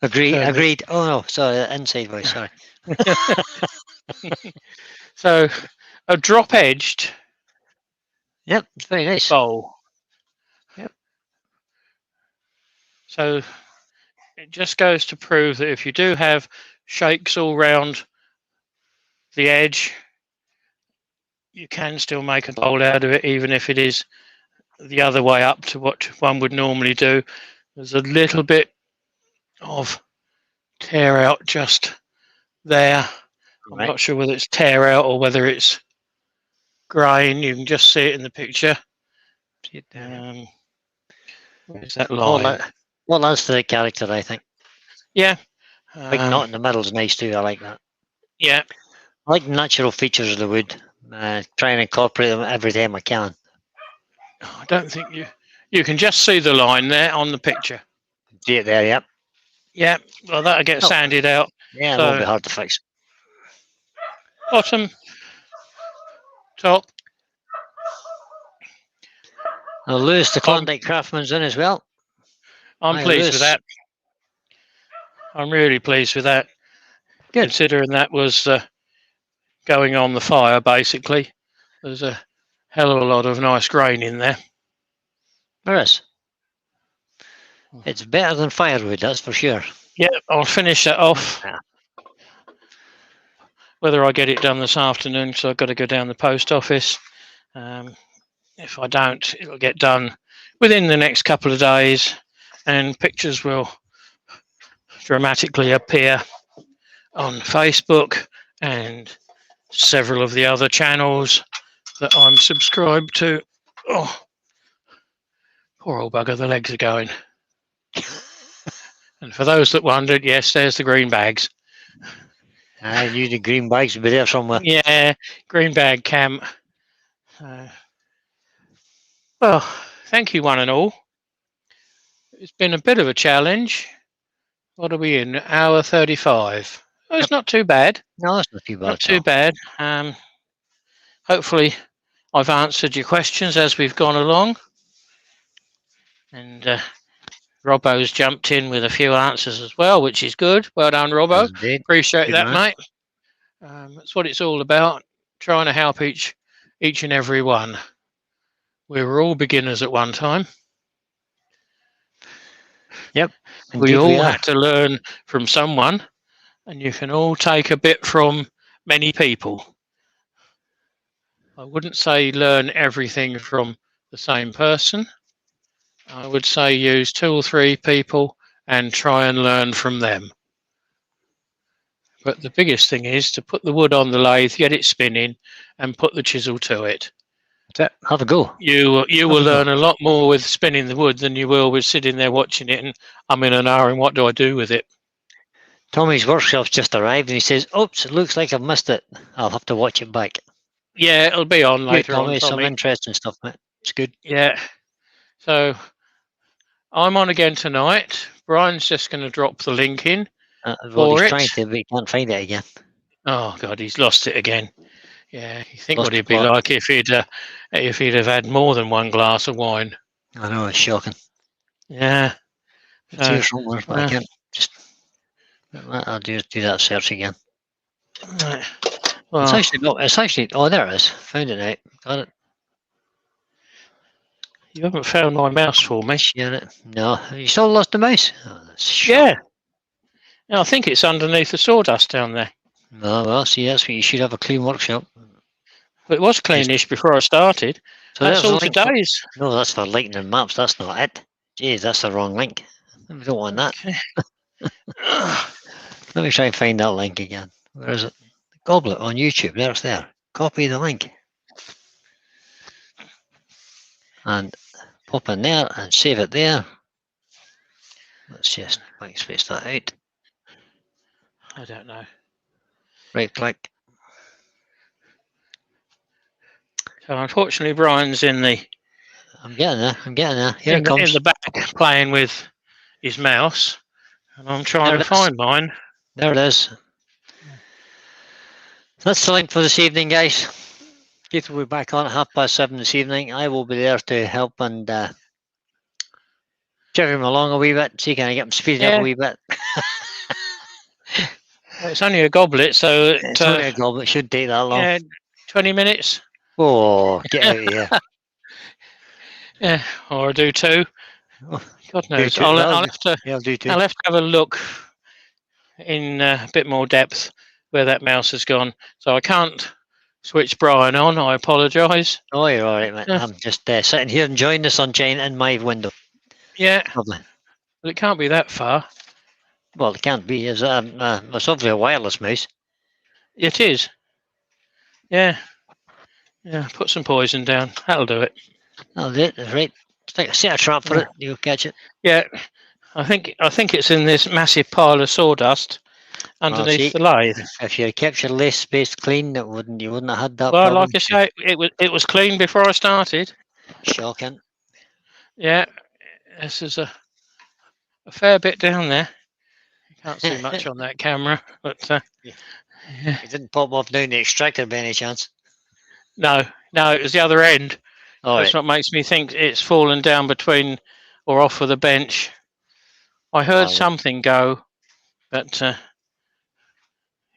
Agreed. Oh no, sorry, inside voice. Sorry.
So, a drop-edged.
Yep, it's very nice.
Bowl.
Yep.
So it just goes to prove that if you do have shakes all round the edge, you can still make a bowl out of it, even if it is the other way up to what one would normally do. There's a little bit of tear out just there. I'm not sure whether it's tear out or whether it's grain. You can just see it in the picture. Where's that line?
Well, that's the character, I think.
Yeah.
Big knot in the middle is nice too. I like that.
Yeah.
I like natural features of the wood. Try and incorporate them every time I can.
I don't think you can just see the line there on the picture.
See it there, yep.
Yeah, well, that'll get sanded out.
Yeah, so, it won't be hard to fix.
Bottom, top.
Lewis, the Klondike Craftsman's in as well.
I'm pleased with that. I'm really pleased with that. Good. Considering that was going on the fire, basically. There's a hell of a lot of nice grain in there.
There is. It's better than firewood, that's for sure.
Yeah, I'll finish that off. Yeah. Whether I get it done this afternoon, so I've got to go down the post office. If I don't, it'll get done within the next couple of days, and pictures will dramatically appear on Facebook and several of the other channels that I'm subscribed to. Oh, poor old bugger, the legs are going. And for those that wondered, yes, there's the green bags.
I knew the green bags would be there somewhere.
Yeah, green bag camp. Well, thank you one and all. It's been a bit of a challenge. What are we in? Hour 35. Oh, it's not too bad.
No, it's not too bad.
Not too bad. Hopefully I've answered your questions as we've gone along. And Robbo's jumped in with a few answers as well, which is good. Well done, Robbo. Appreciate good, that, mate. That's what it's all about, trying to help each and every one. We were all beginners at one time.
Yep.
We all had to learn from someone, and you can all take a bit from many people. I wouldn't say learn everything from the same person. I would say use 2 or 3 people and try and learn from them. But the biggest thing is to put the wood on the lathe, get it spinning, and put the chisel to it.
Have a go.
You will learn a lot more with spinning the wood than you will with sitting there watching it and I'm in an hour and what do I do with it?
Tommy's workshop's just arrived and he says, oops, it looks like I've missed it. I'll have to watch it back.
Yeah, it'll be on later on.
Tommy, some interesting stuff, mate. It's good.
Yeah. So I'm on again tonight. Brian's just going to drop the link in.
Well, he's trying to, but he can't find it again.
Oh, God, he's lost it again. Yeah, you think
Lost
what
the
he'd be
plot.
like if he'd have had more than one glass of wine.
I know, it's shocking.
Yeah.
It's
So,
here somewhere, but I can't just. I'll do that search again.
right.
It's
Well,
actually not. It's actually. Oh, there it is. Found it now. Got it.
you haven't found my mouse for me.
Share it. No, you still lost the mouse. Oh, that's
Yeah.
shocking.
I think it's underneath the sawdust down there.
No, well, see, that's what you should have a clean workshop.
But it was
Just,
cleanish before I started.
so
That's
there's a
all
link for.
today's.
No, that's for lightning maps. That's not it. Jeez, that's the wrong link. We don't want that.
Okay.
Let me try and find that link again. Where is it? The goblet on YouTube. There's there. Copy the link. And pop in there and save it there. Let's just backspace that out.
I don't know.
Right click.
So unfortunately, Brian's in the
I'm getting there. I'm getting there. Here it comes.
in the back playing with his mouse, and I'm trying to find mine.
There it is. That's the link for this evening, guys. Keith will be back on at 7:30 this evening. I will be there to help and check him along a wee bit, see can I get him speeded up a wee bit.
It's only a goblet, so
It's only a goblet. It shouldn't take that long.
Yeah, 20 minutes.
Oh, get out of here.
Yeah, or I'll do 2.
Oh,
God knows.
do 2.
I'll have to.
Yeah, I'll do 2.
I'll have to have a look in a bit more depth where that mouse has gone. So I can't switch Brian on. I apologise.
Oh, you're all right, mate. I'm just sitting here enjoying the sunshine in my window.
Yeah.
Lovely.
But it can't be that far.
Well, it can't be. It's obviously a wireless mouse.
It is. Yeah. Yeah. Put some poison down. That'll do it.
That'll do it. That's right. Set a trap for it. You'll catch it.
Yeah. I think it's in this massive pile of sawdust underneath the lathe.
If you kept your lace space clean, you wouldn't have had that
Well,
problem.
like I say, it was clean before I started.
Shocking.
Yeah. This is a fair bit down there. You can't see much on that camera, but
yeah. It didn't pop off down the extractor by any chance.
No, it was the other end. That's what makes me think it's fallen down between or off of the bench. I heard something go, but of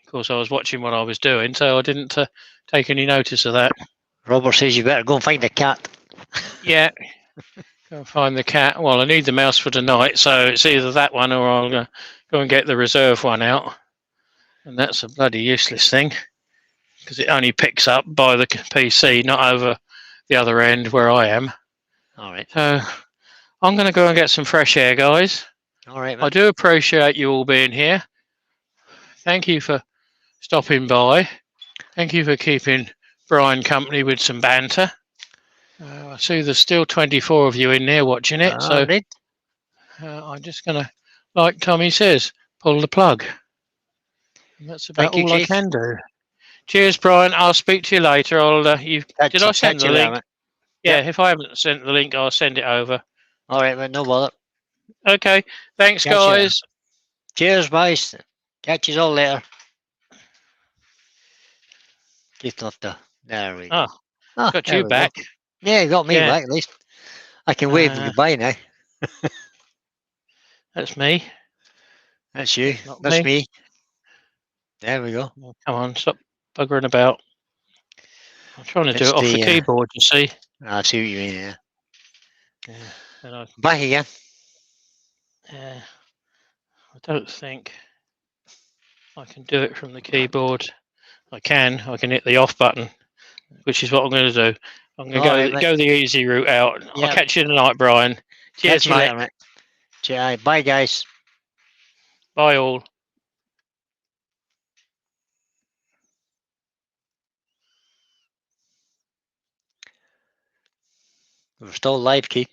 course I was watching what I was doing, so I didn't take any notice of that.
Robert says you better go and find a cat.
Yeah, go and find the cat. Well, I need the mouse for tonight, so it's either that one or I'll go and get the reserve one out. And that's a bloody useless thing, because it only picks up by the PC, not over the other end where I am.
All right.
So I'm going to go and get some fresh air, guys.
All right, man.
I do appreciate you all being here. Thank you for stopping by. Thank you for keeping Brian company with some banter. I see there's still 24 of you in there watching it. So I'm just going to, like Tommy says, pull the plug. And that's about all I can do. Cheers, Brian. I'll speak to you later. Did I send the link? Yeah, if I haven't sent the link, I'll send it over.
All right, man. No bother.
Okay. Thanks, guys.
Cheers, boys. Catch you all later. Just off the. There we go.
Got you back.
Yeah, you got me back at least. I can wave goodbye now.
That's me.
That's you. That's me. There we go.
Oh, come on, stop buggering about. I'm trying to do it off the keyboard, you see.
I see what you mean,
yeah.
Back again.
I don't think I can do it from the keyboard. I can hit the off button, which is what I'm going to do. I'm going to go the easy route out. Yep. I'll catch you tonight, Brian. Cheers, mate.
Later, mate. Bye, guys.
Bye, all.
We're still live, Keith.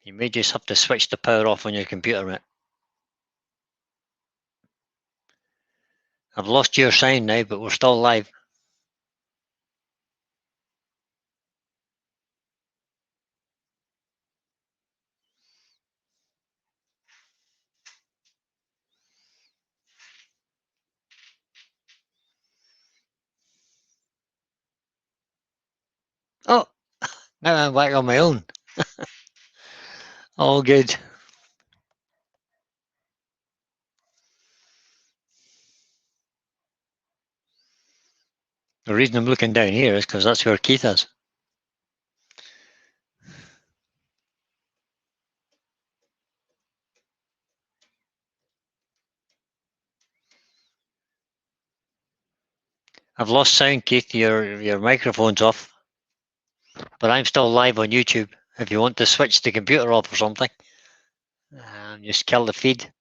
You may just have to switch the power off on your computer, mate. I've lost your sound now, but we're still live. Now I'm back on my own. All good. The reason I'm looking down here is because that's where Keith is. I've lost sound, Keith. Your microphone's off. But I'm still live on YouTube. If you want to switch the computer off or something, just kill the feed.